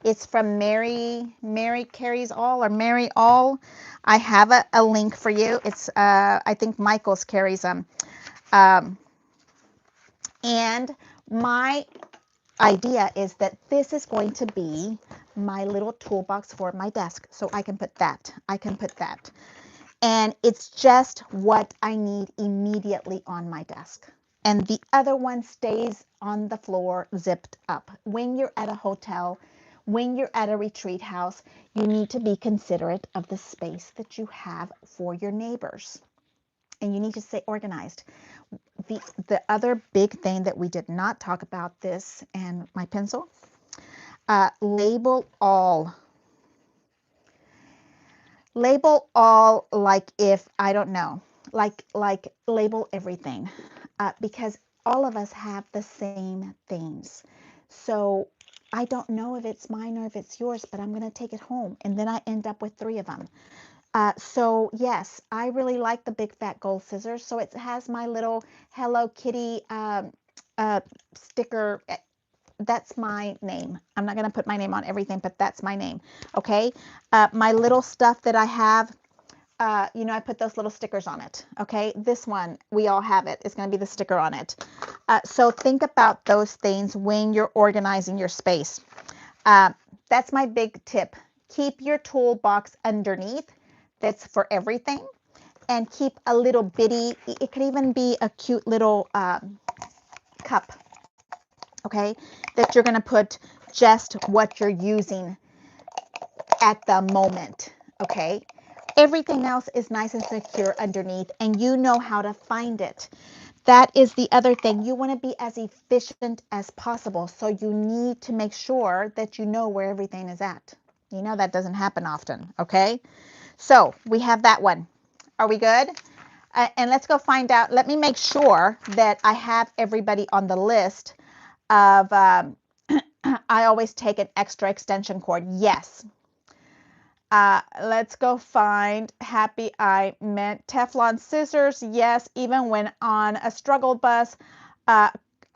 It's from Mary Carries All, or Mary All. I have a link for you. It's I think Michael's carries them. And my idea is that this is going to be my little toolbox for my desk. So I can put that. And it's just what I need immediately on my desk. And the other one stays on the floor zipped up. When you're at a hotel, when you're at a retreat house, you need to be considerate of the space that you have for your neighbors. And you need to stay organized. The other big thing that we did not talk about this, and my pencil, label all. Label all, like, if, I don't know, like label everything, because all of us have the same things. So I don't know if it's mine or if it's yours, but I'm going to take it home, and then I end up with 3 of them. So yes, I really like the big fat gold scissors. So it has my little Hello Kitty sticker. That's my name. I'm not going to put my name on everything, but that's my name. Okay. My little stuff that I have, I put those little stickers on it. Okay. This one, we all have it. It's going to be the sticker on it. So think about those things when you're organizing your space. That's my big tip. Keep your toolbox underneath. That's for everything. And keep a little bitty, it could even be a cute little cup, okay, that you're going to put just what you're using at the moment, okay? Everything else is nice and secure underneath, and you know how to find it. That is the other thing. You want to be as efficient as possible, so you need to make sure that you know where everything is at. You know that doesn't happen often, okay? So we have that one. Are we good? And let's go find out. Let me make sure that I have everybody on the list of, I always take an extra extension cord. Yes. Let's go find Happy I Meant Teflon scissors. Yes, even when on a struggle bus. A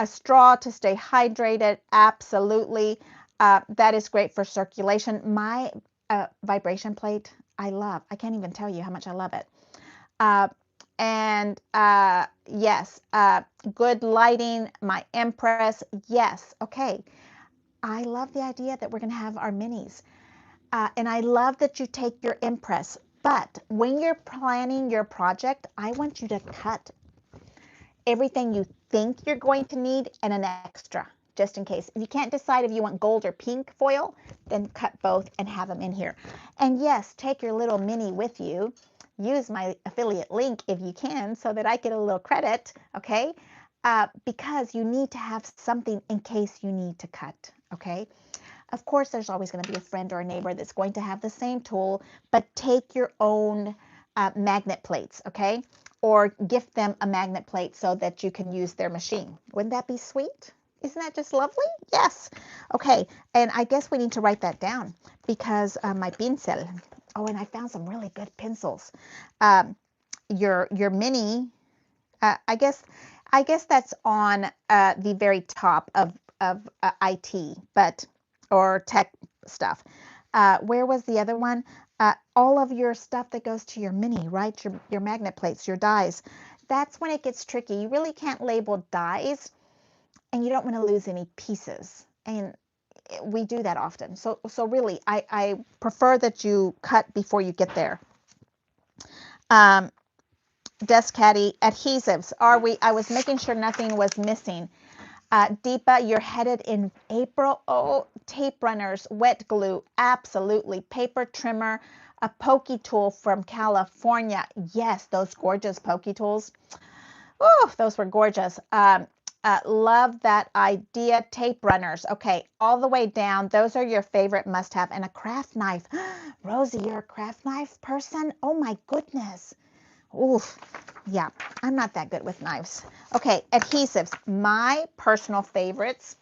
straw to stay hydrated. Absolutely. That is great for circulation. My vibration plate, I love. I can't even tell you how much I love it. Yes, good lighting, my Empress. Yes. Okay. I love the idea that we're going to have our minis. And I love that you take your Impress, but when you're planning your project, I want you to cut everything you think you're going to need and an extra, just in case. If you can't decide if you want gold or pink foil, then cut both and have them in here. And yes, take your little mini with you. Use my affiliate link if you can so that I get a little credit, okay? Because you need to have something in case you need to cut, okay? Of course, there's always going to be a friend or a neighbor that's going to have the same tool, but take your own magnet plates, okay? Or gift them a magnet plate so that you can use their machine. Wouldn't that be sweet? Isn't that just lovely? Yes. Okay, and I guess we need to write that down because my pincel. Oh, and I found some really good pencils. Your mini, I guess that's on the very top of IT, but or tech stuff. Where was the other one? All of your stuff that goes to your mini, right? Your magnet plates, your dies. That's when it gets tricky. You really can't label dies, and you don't want to lose any pieces. And we do that often. So really, I prefer that you cut before you get there. Desk Caddy, adhesives. Are we? I was making sure nothing was missing. Deepa, you're headed in April. Oh, tape runners, wet glue, absolutely. Paper trimmer, a pokey tool from California. Yes, those gorgeous pokey tools. Oh, those were gorgeous. Love that idea. Tape runners. Okay, all the way down. Those are your favorite must-have. And a craft knife. Rosie, you're a craft knife person? Oh my goodness. Oof. Yeah, I'm not that good with knives. Okay, adhesives. My personal favorites.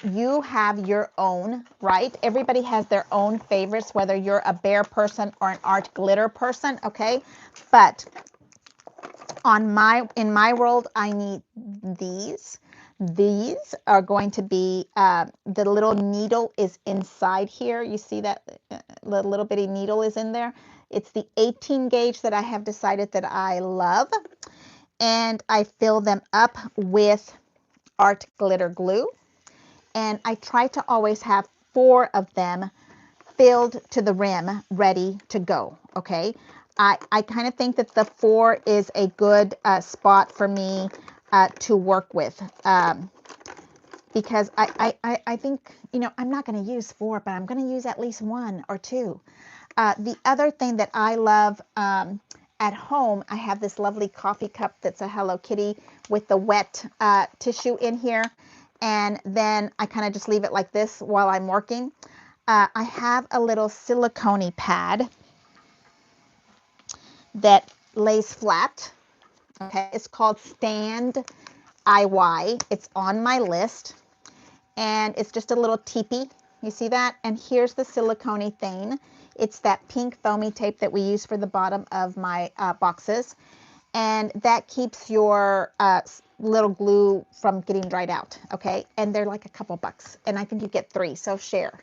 You have your own, right? Everybody has their own favorites, whether you're a bear person or an art glitter person, okay? But in my world, I need these. These are going to be, the little needle is inside here. You see that the little bitty needle is in there. It's the 18 gauge that I have decided that I love. And I fill them up with art glitter glue. And I try to always have 4 of them filled to the rim, ready to go, okay? I kind of think that the 4 is a good spot for me to work with because I think, you know, I'm not going to use 4, but I'm going to use at least 1 or 2. The other thing that I love at home, I have this lovely coffee cup that's a Hello Kitty with the wet tissue in here. And then I kind of just leave it like this while I'm working. I have a little silicone pad that lays flat. Okay, it's called Stand IY. It's on my list. And it's just a little teepee. You see that? And here's the silicone thing. It's that pink foamy tape that we use for the bottom of my boxes. And that keeps your little glue from getting dried out, okay? And they're like a couple bucks. And I think you get 3, so share.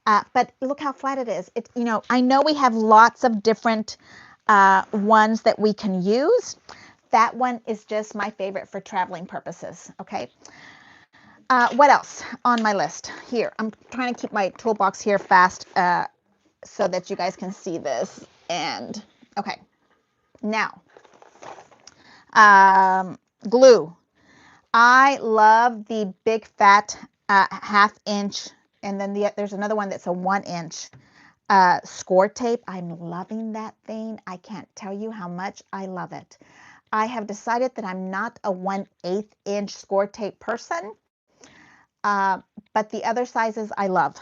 But look how flat it is. You know, I know we have lots of different ones that we can use. That one is just my favorite for traveling purposes, okay? What else on my list? Here, I'm trying to keep my toolbox here fast so that you guys can see this. And, okay, now, glue. I love the big fat ½ inch, and then there's another one that's a 1-inch score tape. I'm loving that thing. I can't tell you how much I love it. I have decided that I'm not a 1/8 inch score tape person, but the other sizes I love.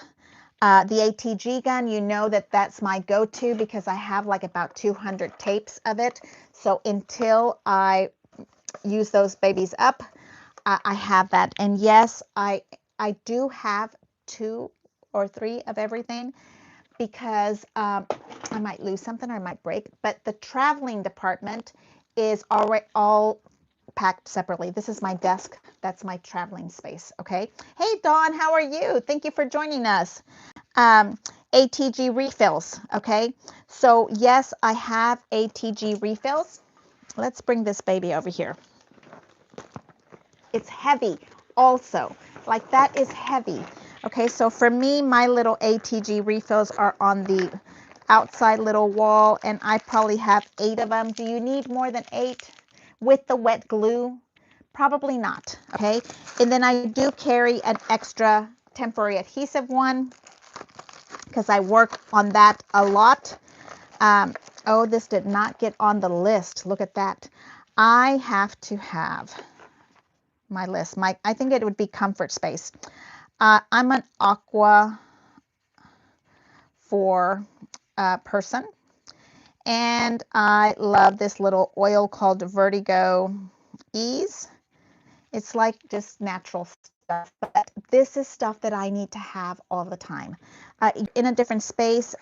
The ATG gun, you know that that's my go-to because I have like about 200 tapes of it. So until I use those babies up, I have that. And yes, I do have 2 or 3 of everything because I might lose something or I might break. But the traveling department is already all packed separately. This is my desk. That's my traveling space. Okay. Hey, Dawn, how are you? Thank you for joining us. ATG refills. Okay. So yes, I have ATG refills. Let's bring this baby over here. It's heavy also. Like that is heavy. Okay, so for me, my little ATG refills are on the outside little wall, and I probably have 8 of them. Do you need more than 8 with the wet glue? Probably not, okay? And then I do carry an extra temporary adhesive one because I work on that a lot. Oh, this did not get on the list. Look at that. I have to have my list. I think it would be comfort space. I'm an aqua 4 person, And I love this little oil called Vertigo Ease. It's like just natural stuff, but this is stuff that I need to have all the time. In a different space,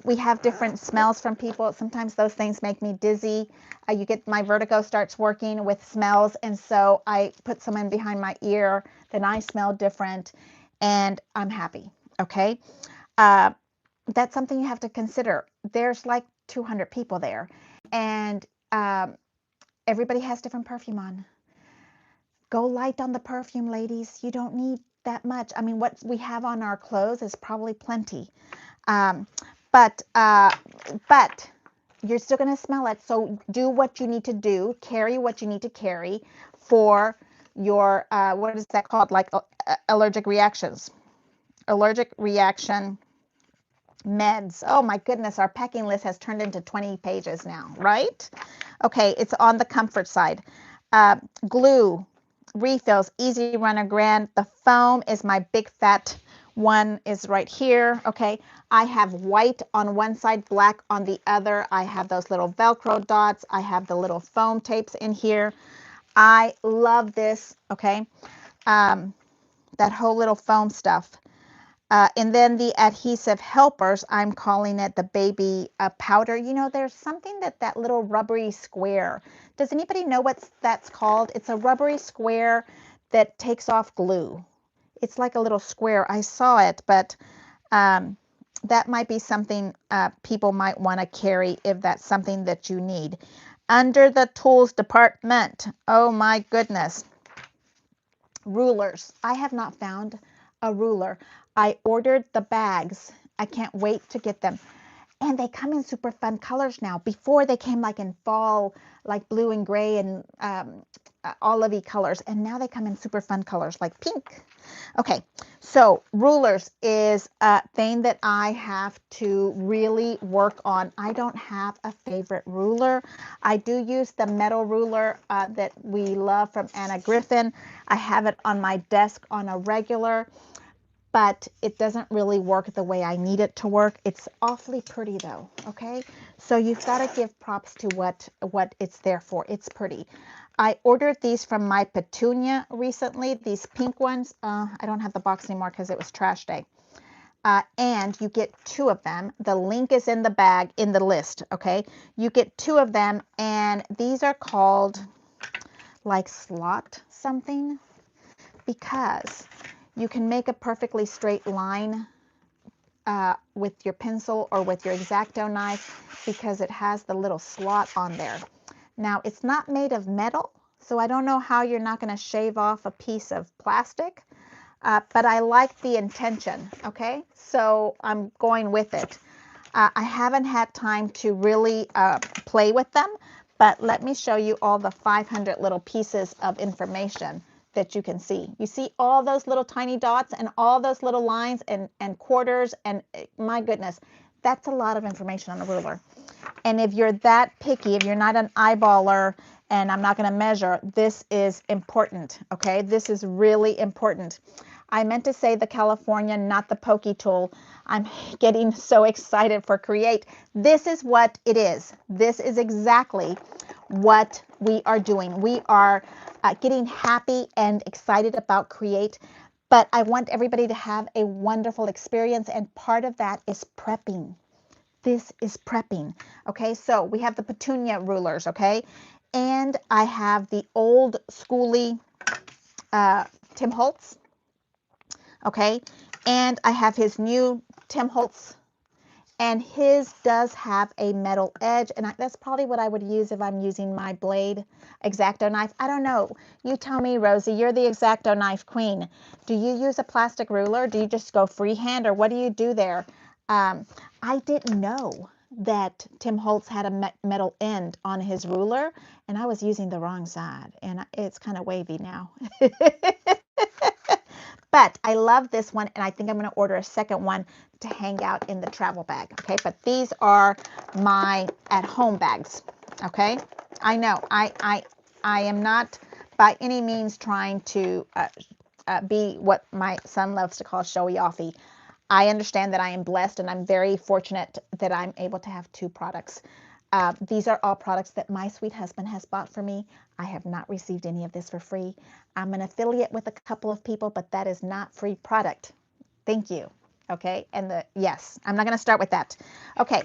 we have different smells from people. Sometimes those things make me dizzy. You get my vertigo starts working with smells, and so I put someone behind my ear, then I smell different, and I'm happy. Okay, that's something you have to consider. There's like 200 people there, and everybody has different perfume on. Go light on the perfume, ladies. You don't need that much. I mean, what we have on our clothes is probably plenty. Um, but you're still going to smell it. So do what you need to do. Carry what you need to carry for your, what is that called? Like allergic reactions. Allergic reaction meds. Oh my goodness, our packing list has turned into 20 pages now, right? Okay, it's on the comfort side. Glue, refills, easy runner grand. The foam is my big fat one is right here. Okay, I have white on one side, black on the other. I have those little Velcro dots. I have the little foam tapes in here. I love this. Okay, that whole little foam stuff. And then the adhesive helpers, I'm calling it the baby powder. You know, there's something that little rubbery square. Does anybody know what that's called? It's a rubbery square that takes off glue. It's like a little square. I saw it, but that might be something people might want to carry if that's something that you need. Under the tools department, oh my goodness. Rulers. I have not found a ruler. I ordered the bags. I can't wait to get them. And they come in super fun colors now. Before they came like in fall, like blue and gray and olivey colors. And now they come in super fun colors like pink. Okay, so rulers is a thing that I have to really work on. I don't have a favorite ruler. I do use the metal ruler that we love from Anna Griffin. I have it on my desk on a regular, but it doesn't really work the way I need it to work. It's awfully pretty though, okay? So you've got to give props to what it's there for. It's pretty. I ordered these from my Petunia recently, these pink ones. I don't have the box anymore because it was trash day. And you get 2 of them. The link is in the bag, in the list, okay? You get 2 of them, and these are called like slot something because you can make a perfectly straight line with your pencil or with your X-Acto knife because it has the little slot on there. Now, it's not made of metal, so I don't know how you're not going to shave off a piece of plastic, but I like the intention, okay? So I'm going with it. I haven't had time to really play with them, but let me show you all the 500 little pieces of information that you can see. You see all those little tiny dots and all those little lines and quarters, and my goodness, that's a lot of information on a ruler. And if you're that picky, if you're not an eyeballer and I'm not going to measure, this is important, okay? This is really important. I meant to say the California, not the pokey tool. I'm getting so excited for Create. This is what it is. This is exactly what we are doing. We are getting happy and excited about Create, but I want everybody to have a wonderful experience, and part of that is prepping. This is prepping, okay? So we have the Petunia rulers, okay? And I have the old schooly Tim Holtz, okay? And I have his new Tim Holtz, and his does have a metal edge, and that's probably what I would use if I'm using my blade X-Acto knife. I don't know. You tell me, Rosie. You're the X-Acto knife queen. Do you use a plastic ruler? Do you just go freehand, or what do you do there? I didn't know that Tim Holtz had a metal end on his ruler, and I was using the wrong side, and it's kind of wavy now. But I love this one, and I think I'm going to order a second one to hang out in the travel bag, okay? But these are my at-home bags, okay? I know I am not by any means trying to be what my son loves to call showy-offy. I understand that I am blessed and I'm very fortunate that I'm able to have 2 products. These are all products that my sweet husband has bought for me. I have not received any of this for free. I'm an affiliate with a couple of people, but that is not free product. Thank you. Okay, and yes, I'm not going to start with that. Okay,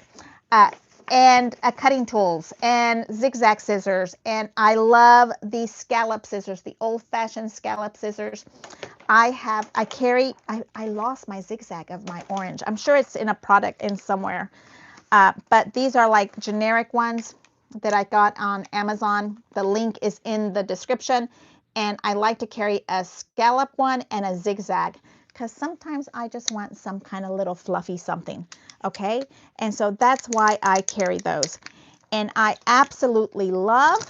uh, and cutting tools and zigzag scissors, and I love these scallop scissors, the old-fashioned scallop scissors. I lost my zigzag of my orange. I'm sure it's in a product in somewhere. But these are like generic ones that I got on Amazon. The link is in the description. And I like to carry a scallop one and a zigzag because sometimes I just want some kind of little fluffy something. Okay. And so that's why I carry those. And I absolutely love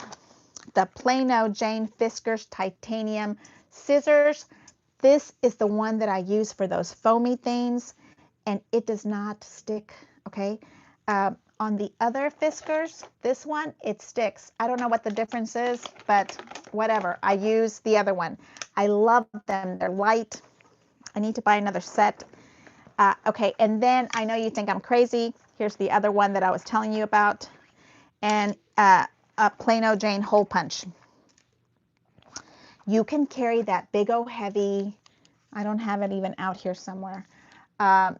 the Plano Jane Fiskars titanium scissors. This is the one that I use for those foamy things, and it does not stick, okay? On the other Fiskars, this one, it sticks. I don't know what the difference is, but whatever. I use the other one. I love them. They're light. I need to buy another set. Okay, and then I know you think I'm crazy. Here's the other one that I was telling you about, and a Plano Jane hole punch. You can carry that big old heavy, I don't have it even out here somewhere. What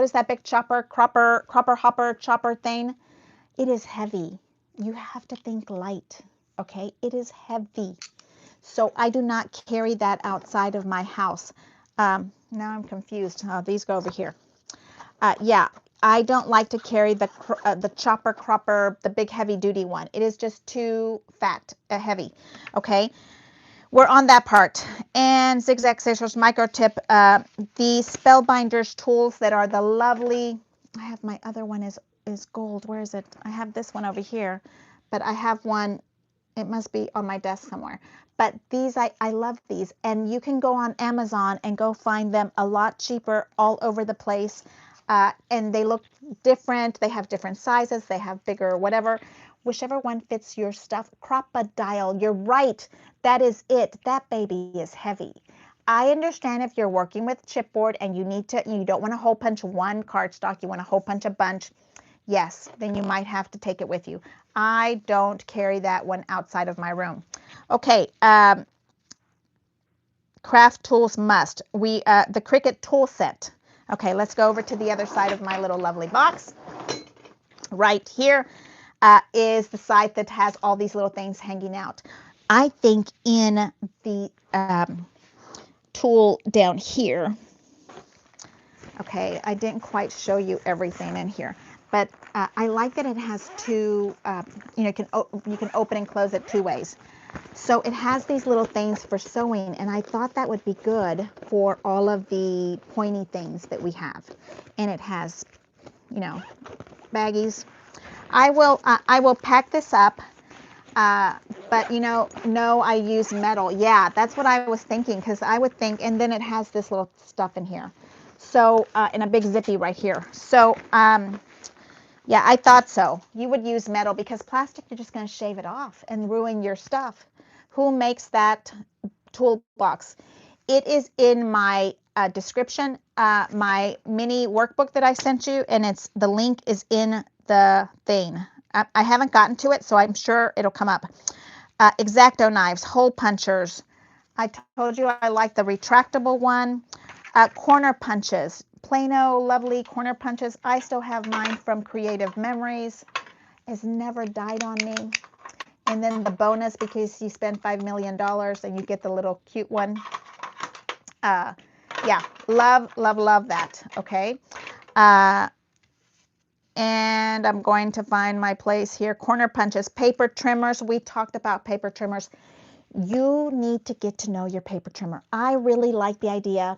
is that big cropper hopper chopper thing? It is heavy. You have to think light, okay? It is heavy. So I do not carry that outside of my house. Now I'm confused. These go over here. Yeah, I don't like to carry the chopper cropper, the big heavy duty one. It is just too fat, heavy. Okay, we're on that part. And zigzag scissors, micro tip, the Spellbinders tools that are the lovely. I have my other one is gold. Where is it? I have this one over here, but I have one. It must be on my desk somewhere. But these, I love these. And you can go on Amazon and go find them a lot cheaper all over the place. And they look different. They have different sizes. They have bigger, whatever. Whichever one fits your stuff. Crop-a-dial. You're right. That is it. That baby is heavy. I understand if you're working with chipboard and you don't want to hole punch one cardstock. You want to hole punch a bunch. Yes, then you might have to take it with you. I don't carry that one outside of my room. Okay, craft tools must. The Cricut tool set. Okay, let's go over to the other side of my little lovely box. Right here is the side that has all these little things hanging out. I think in the tool down here, okay, I didn't quite show you everything in here. But I like that it has two, you can open and close it 2 ways. So it has these little things for sewing, and I thought that would be good for all of the pointy things that we have. And it has, baggies. I will pack this up, but no, I use metal. Yeah, that's what I was thinking, because I would think, and then it has this little stuff in here. So, and a big zippy right here. So, yeah, I thought so. You would use metal because plastic, you're just going to shave it off and ruin your stuff. Who makes that toolbox? It is in my description, my mini workbook that I sent you, and the link is in the thing. I haven't gotten to it, so I'm sure it'll come up. X-Acto knives, hole punchers. I told you I like the retractable one. Corner punches. Plano, lovely corner punches. I still have mine from Creative Memories. It's never died on me. And then the bonus, because you spend $5 million and you get the little cute one. Yeah, love, love, love that. Okay. And I'm going to find my place here. Corner punches, paper trimmers. We talked about paper trimmers. You need to get to know your paper trimmer. I really like the idea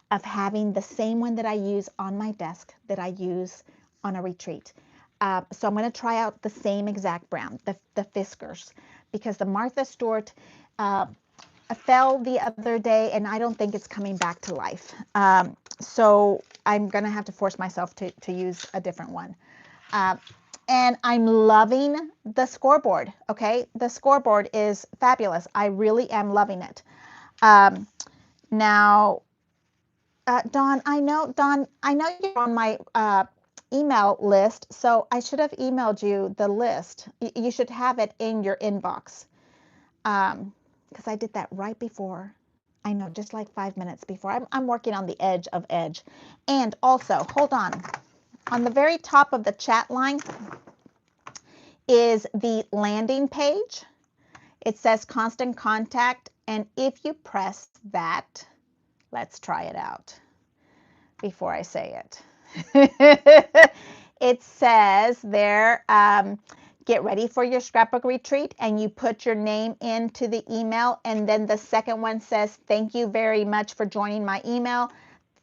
of having the same one that I use on my desk that I use on a retreat. So I'm going to try out the same exact brand, the Fiskars, because the Martha Stewart fell the other day, and I don't think it's coming back to life. So I'm going to have to force myself to use a different one. And I'm loving the scoreboard, okay? The scoreboard is fabulous. I really am loving it. Now, Dawn, I know you're on my email list, so I should have emailed you the list. You should have it in your inbox. Because I did that right before. I know, just like 5 minutes before. I'm working on the edge of edge. And also, hold on the very top of the chat line is the landing page. It says constant contact, and if you press that, let's try it out before I say it. It says there, get ready for your scrapbook retreat, and you put your name into the email, and then the second one says, thank you very much for joining my email.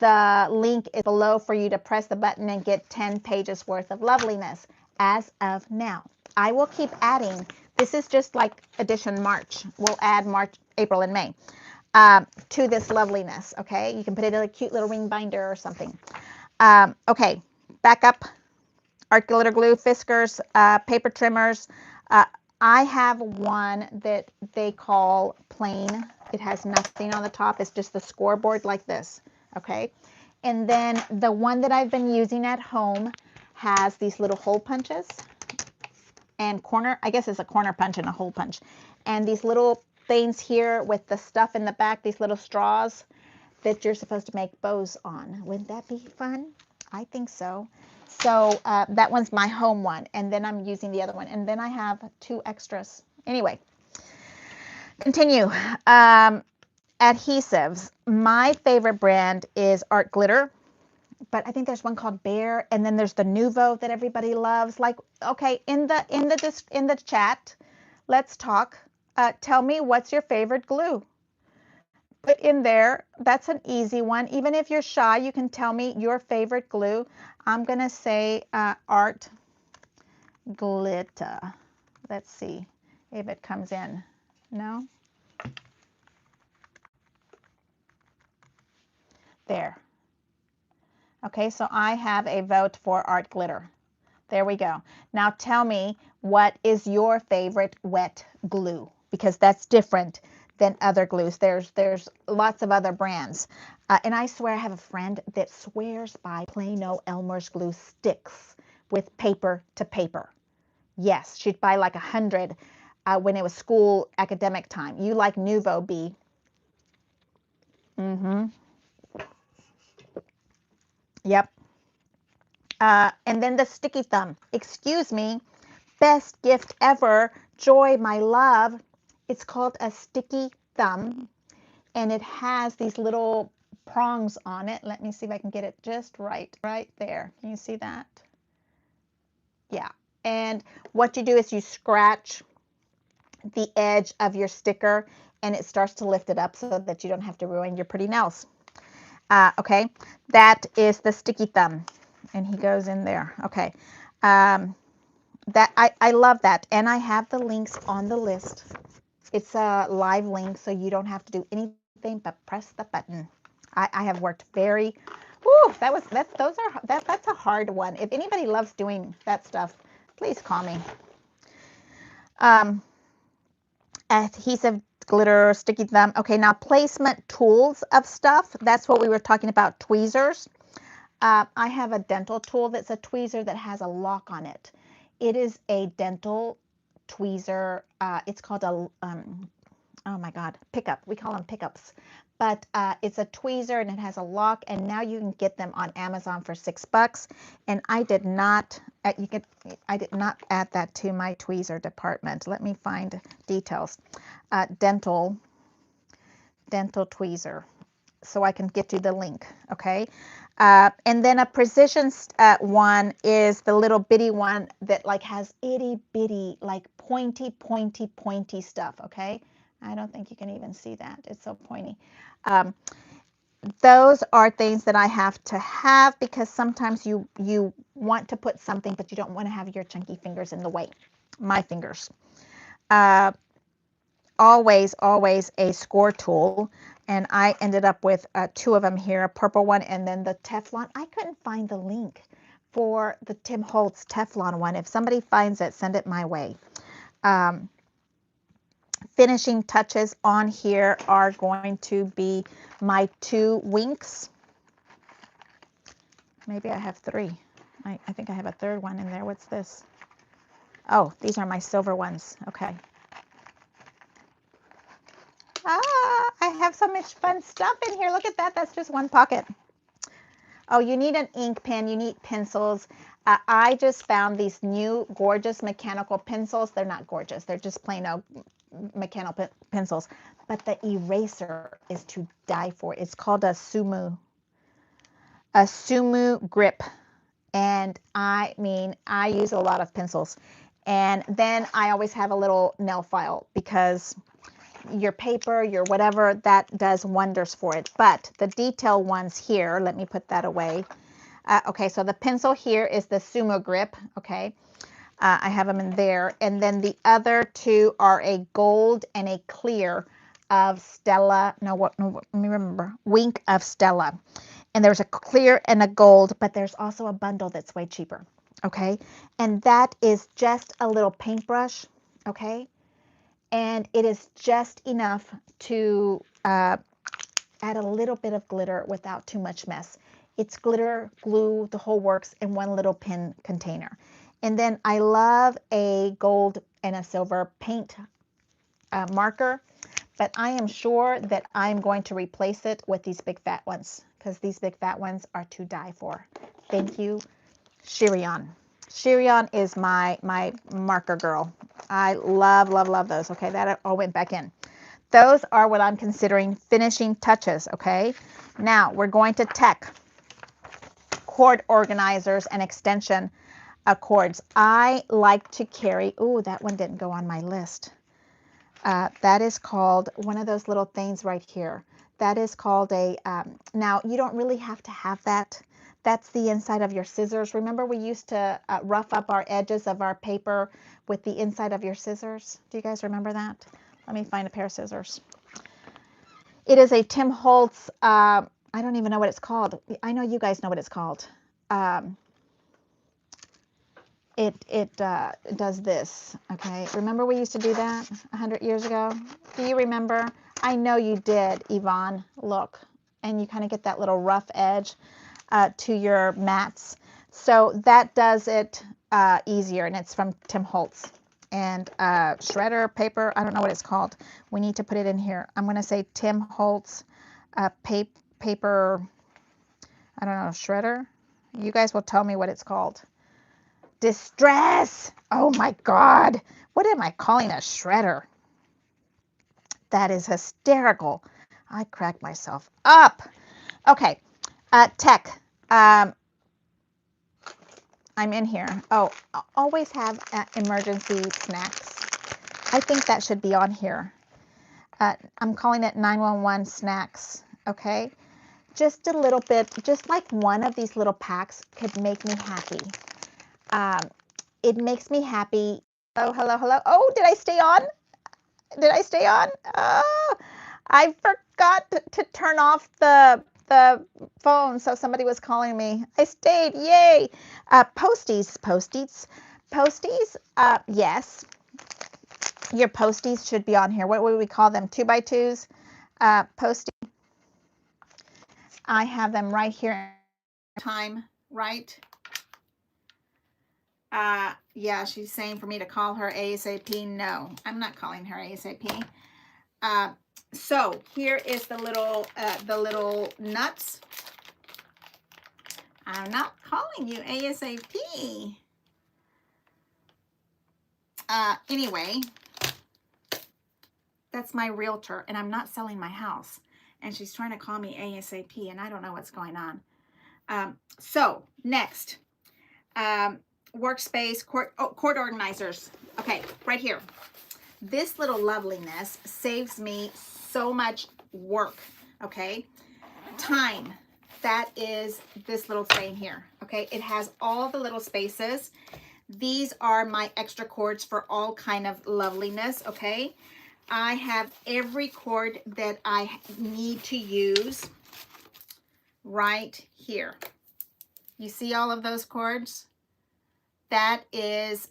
The link is below for you to press the button and get 10 pages worth of loveliness as of now. I will keep adding. This is just like edition March. We'll add March, April, and May to this loveliness, okay? You can put it in a cute little ring binder or something. Okay, back up. Art glitter glue, Fiskars, paper trimmers. I have one that they call plain. It has nothing on the top. It's just the scoreboard like this, okay? And then the one that I've been using at home has these little hole punches and corner, I guess it's a corner punch and a hole punch. And these little things here with the stuff in the back, these little straws that you're supposed to make bows on. Wouldn't that be fun? I think so. So that one's my home one, and then I'm using the other one, and then I have 2 extras. Anyway, continue. Adhesives. My favorite brand is Art Glitter, but I think there's one called Bear, and then there's the Nuvo that everybody loves. Like, okay, in the chat, let's talk. Tell me, what's your favorite glue? Put in there. That's an easy one. Even if you're shy, you can tell me your favorite glue. I'm going to say Art Glitter. Let's see if it comes in. No? There. Okay, so I have a vote for Art Glitter. There we go. Now tell me, what is your favorite wet glue? Because that's different than other glues. There's lots of other brands. And I swear I have a friend that swears by Plano Elmer's glue sticks with paper to paper. Yes, she'd buy like 100 when it was school academic time. You like Nuvo, B. Mm-hmm. Yep. And then the sticky thumb. Excuse me. Best gift ever. Joy, my love. It's called a sticky thumb, and it has these little prongs on it. Let me see if I can get it just right there. Can you see that? Yeah. And what you do is you scratch the edge of your sticker, and it starts to lift it up so that you don't have to ruin your pretty nails. Okay, that is the sticky thumb, and he goes in there. Okay, that I love that, and I have the links on the list. It's a live link, so you don't have to do anything but press the button. I have worked very. Whew, that's a hard one. If anybody loves doing that stuff, please call me. Adhesive, glitter, sticky thumb. Okay, now placement tools of stuff. That's what we were talking about. Tweezers. I have a dental tool that's a tweezer that has a lock on it. It is a dental tweezer. It's called a, oh my God, pickup. We call them pickups. But it's a tweezer and it has a lock, and now you can get them on Amazon for $6. And I did not, I did not add that to my tweezer department. Let me find details. Dental tweezer, so I can get you the link. Okay. And then a precision one is the little bitty one that like has itty bitty, like pointy stuff. Okay. I don't think you can even see that. It's so pointy. Those are things that I have to have because sometimes you want to put something, but you don't want to have your chunky fingers in the way. My fingers. Always a score tool. And I ended up with 2 of them here, a purple one and then the Teflon. I couldn't find the link for the Tim Holtz Teflon one. If somebody finds it, send it my way. Finishing touches on here are going to be my 2 winks. Maybe I have three. I think I have a third one in there. What's this? Oh, these are my silver ones. Okay. Ah, I have so much fun stuff in here. Look at that. That's just one pocket. Oh, you need an ink pen. You need pencils. I just found these new gorgeous mechanical pencils. They're not gorgeous. They're just plain old mechanical pencils. But the eraser is to die for. It's called a Sumu grip. And I mean, I use a lot of pencils. And then I always have a little nail file because your paper, your whatever, that does wonders for it. But the detail ones here, let me put that away. Okay, so the pencil here is the Sumo grip. Okay, I have them in there. And then the other two are a gold and a clear of Stella. No, what? No, let me remember. Wink of Stella. And there's a clear and a gold, but there's also a bundle that's way cheaper. Okay, and that is just a little paintbrush. Okay, and it is just enough to add a little bit of glitter without too much mess. It's glitter, glue, the whole works in one little pen container. And then I love a gold and a silver paint marker, but I am sure that I'm going to replace it with these big fat ones because these big fat ones are to die for. Thank you, Shirion. Shirion is my marker girl. I love, love, love those. Okay, that all went back in. Those are what I'm considering finishing touches, okay? Now, we're going to tech cord organizers and extension cords. I like to carry, ooh, that one didn't go on my list. That is called one of those little things right here. That is called a, now you don't really have to have that. That's the inside of your scissors. Remember we used to rough up our edges of our paper with the inside of your scissors? Do you guys remember that? Let me find a pair of scissors. It is a Tim Holtz, I don't even know what it's called. I know you guys know what it's called. It does this, okay? Remember we used to do that 100 years ago? Do you remember? I know you did, Yvonne. Look, and you kind of get that little rough edge to your mats. So that does it easier, and it's from Tim Holtz. And shredder paper, I don't know what it's called. We need to put it in here. I'm going to say Tim Holtz paper, I don't know, shredder. You guys will tell me what it's called. Distress. Oh my God. What am I calling a shredder? That is hysterical. I cracked myself up. Okay. Tech. I'm in here. Oh, always have emergency snacks. I think that should be on here. I'm calling it 911 snacks. Okay. Just a little bit, just like one of these little packs could make me happy. It makes me happy. Oh, hello, hello. Oh, did I stay on? Did I stay on? Oh, I forgot to turn off the phone, so somebody was calling me. I stayed. Yay. Posties. Yes. Your posties should be on here. What would we call them? 2x2s. Postie. I have them right here. Time, right? Yeah, she's saying for me to call her ASAP. No, I'm not calling her ASAP. So here is the little nuts. I'm not calling you ASAP. Anyway, that's my realtor, and I'm not selling my house. And she's trying to call me ASAP, and I don't know what's going on. So next, workspace, cord organizers. Okay, right here. This little loveliness saves me so much work, okay? Time, that is this little thing here, okay? It has all the little spaces. These are my extra cords for all kind of loveliness, okay? I have every cord that I need to use right here. You see all of those cords? That is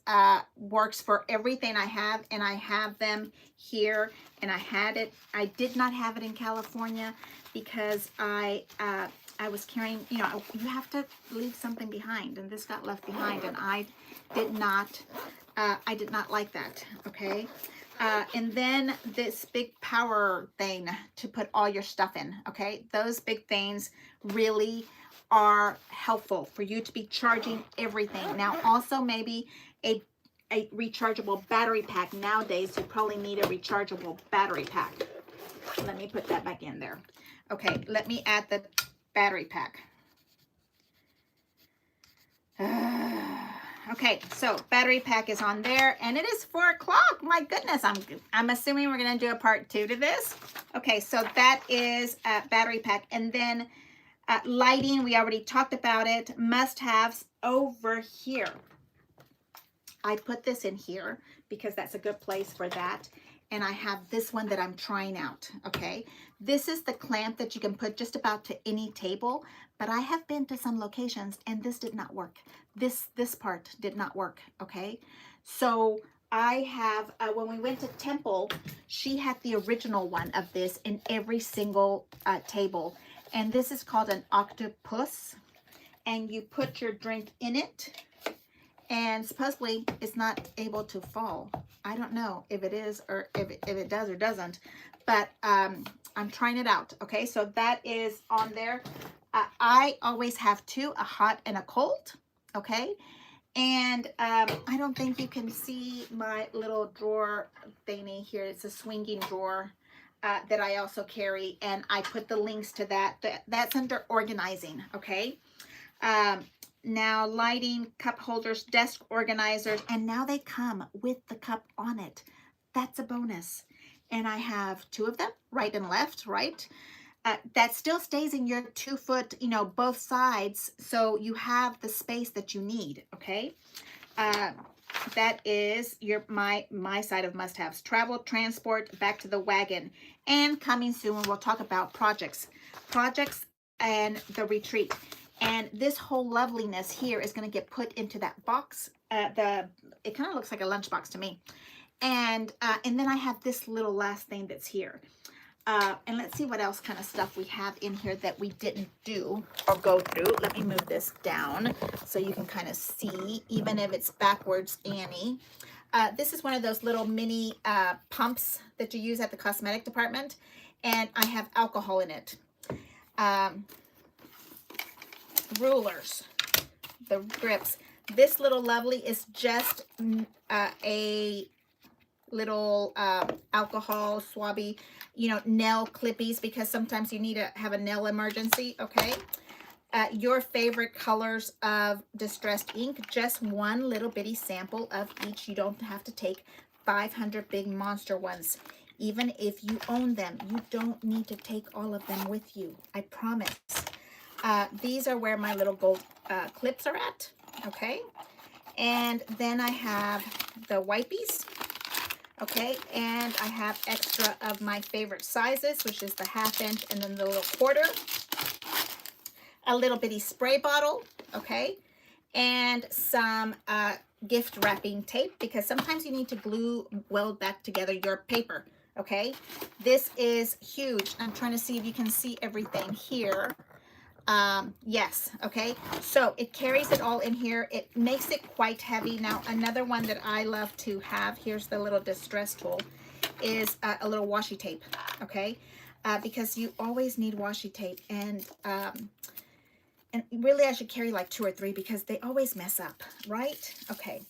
works for everything I have, and I have them here, and I did not have it in California because I I was carrying, you know, you have to leave something behind, and this got left behind, and did not, I did not like that, okay? And then this big power thing to put all your stuff in, okay? Those big things really are helpful for you to be charging everything. Now, also maybe a rechargeable battery pack. Nowadays, you probably need a rechargeable battery pack. Let me put that back in there. Okay, let me add the battery pack. Okay, so battery pack is on there, and it is 4 o'clock. My goodness, I'm assuming we're gonna do a part 2 to this. Okay, so that is battery pack, and then lighting. We already talked about it. Must-haves over here. I put this in here because that's a good place for that. And I have this one that I'm trying out, okay? This is the clamp that you can put just about to any table, but I have been to some locations and this did not work. This part did not work, okay? So I have, when we went to Temple, she had the original one of this in every single table. And this is called an octopus. And you put your drink in it. And supposedly it's not able to fall. I don't know if it is or if it does or doesn't, but I'm trying it out. Okay, so that is on there. I always have 2, a hot and a cold. Okay, and I don't think you can see my little drawer thingy here. It's a swinging drawer that I also carry, and I put the links to that. That's under organizing. Okay. Now lighting, cup holders, desk organizers, and now they come with the cup on it. That's a bonus. And I have 2 of them, right and left, right? That still stays in your 2 foot, you know, both sides. So you have the space that you need, okay? That is my side of must-haves. Travel, transport, back to the wagon. And coming soon, we'll talk about projects and the retreat. And this whole loveliness here is going to get put into that box. It kind of looks like a lunchbox to me. And then I have this little last thing that's here. And let's see what else kind of stuff we have in here that we didn't do or go through. Let me move this down so you can kind of see, even if it's backwards, Annie. This is one of those little mini pumps that you use at the cosmetic department. And I have alcohol in it. Rulers, the grips. This little lovely is just a little alcohol swabby, you know, nail clippies, because sometimes you need to have a nail emergency. Okay, your favorite colors of distressed ink, just one little bitty sample of each. You don't have to take 500 big monster ones. Even if you own them, you don't need to take all of them with you, I promise. These are where my little gold clips are at, okay? And then I have the wipies, okay? And I have extra of my favorite sizes, which is the 1/2 inch and then the little 1/4. A little bitty spray bottle, okay? And some gift wrapping tape, because sometimes you need to glue weld back together your paper, okay? This is huge. I'm trying to see if you can see everything here. Yes, okay, so it carries it all in here. It makes it quite heavy. Now, another one that I love to have, here's the little distress tool, is a little washi tape, okay, because you always need washi tape, and really I should carry like 2 or 3 because they always mess up, right? Okay,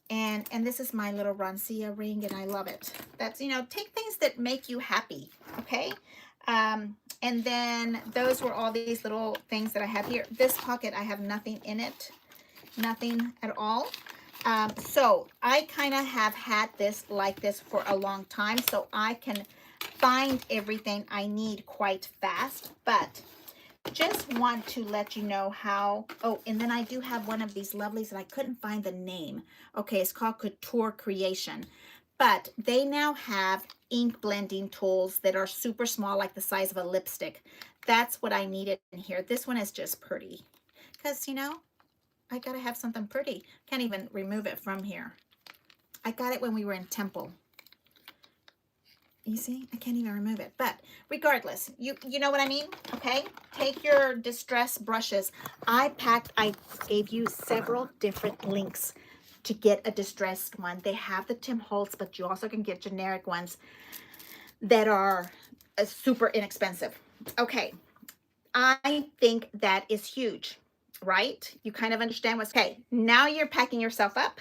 and this is my little rancilla ring, and I love it. That's, you know, take things that make you happy, okay? And then those were all these little things that I have here. This pocket, I have nothing in it, nothing at all. So I kind of have had this like this for a long time, so I can find everything I need quite fast, but just want to let you know how. Oh, and then I do have one of these lovelies that I couldn't find the name. Okay, it's called Couture Creation. But they now have ink blending tools that are super small, like the size of a lipstick. That's what I needed in here. This one is just pretty. Because, you know, I got to have something pretty. Can't even remove it from here. I got it when we were in Temple. You see, I can't even remove it. But regardless, you know what I mean? Okay, take your distress brushes. I gave you several different links to get a distressed one. They have the Tim Holtz, but you also can get generic ones that are super inexpensive. Okay, I think that is huge, right? You kind of understand what's okay. Now you're packing yourself up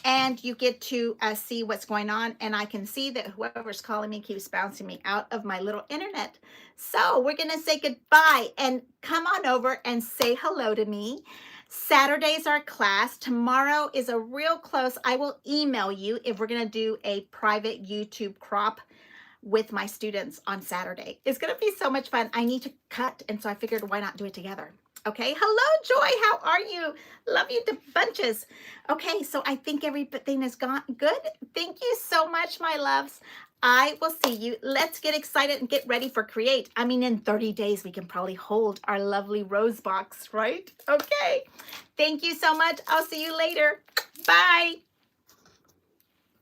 and you get to see what's going on. And I can see that whoever's calling me keeps bouncing me out of my little internet. So we're going to say goodbye and come on over and say hello to me. Saturday's our class. Tomorrow is a real close. I will email you if we're going to do a private YouTube crop with my students on Saturday. It's going to be so much fun. I need to cut, and so I figured why not do it together. Okay, hello, Joy. How are you? Love you to bunches. Okay, so I think everything has gone good. Thank you so much, my loves. I will see you. Let's get excited and get ready for Create. I mean, in 30 days, we can probably hold our lovely rose box, right? Okay, thank you so much. I'll see you later. Bye.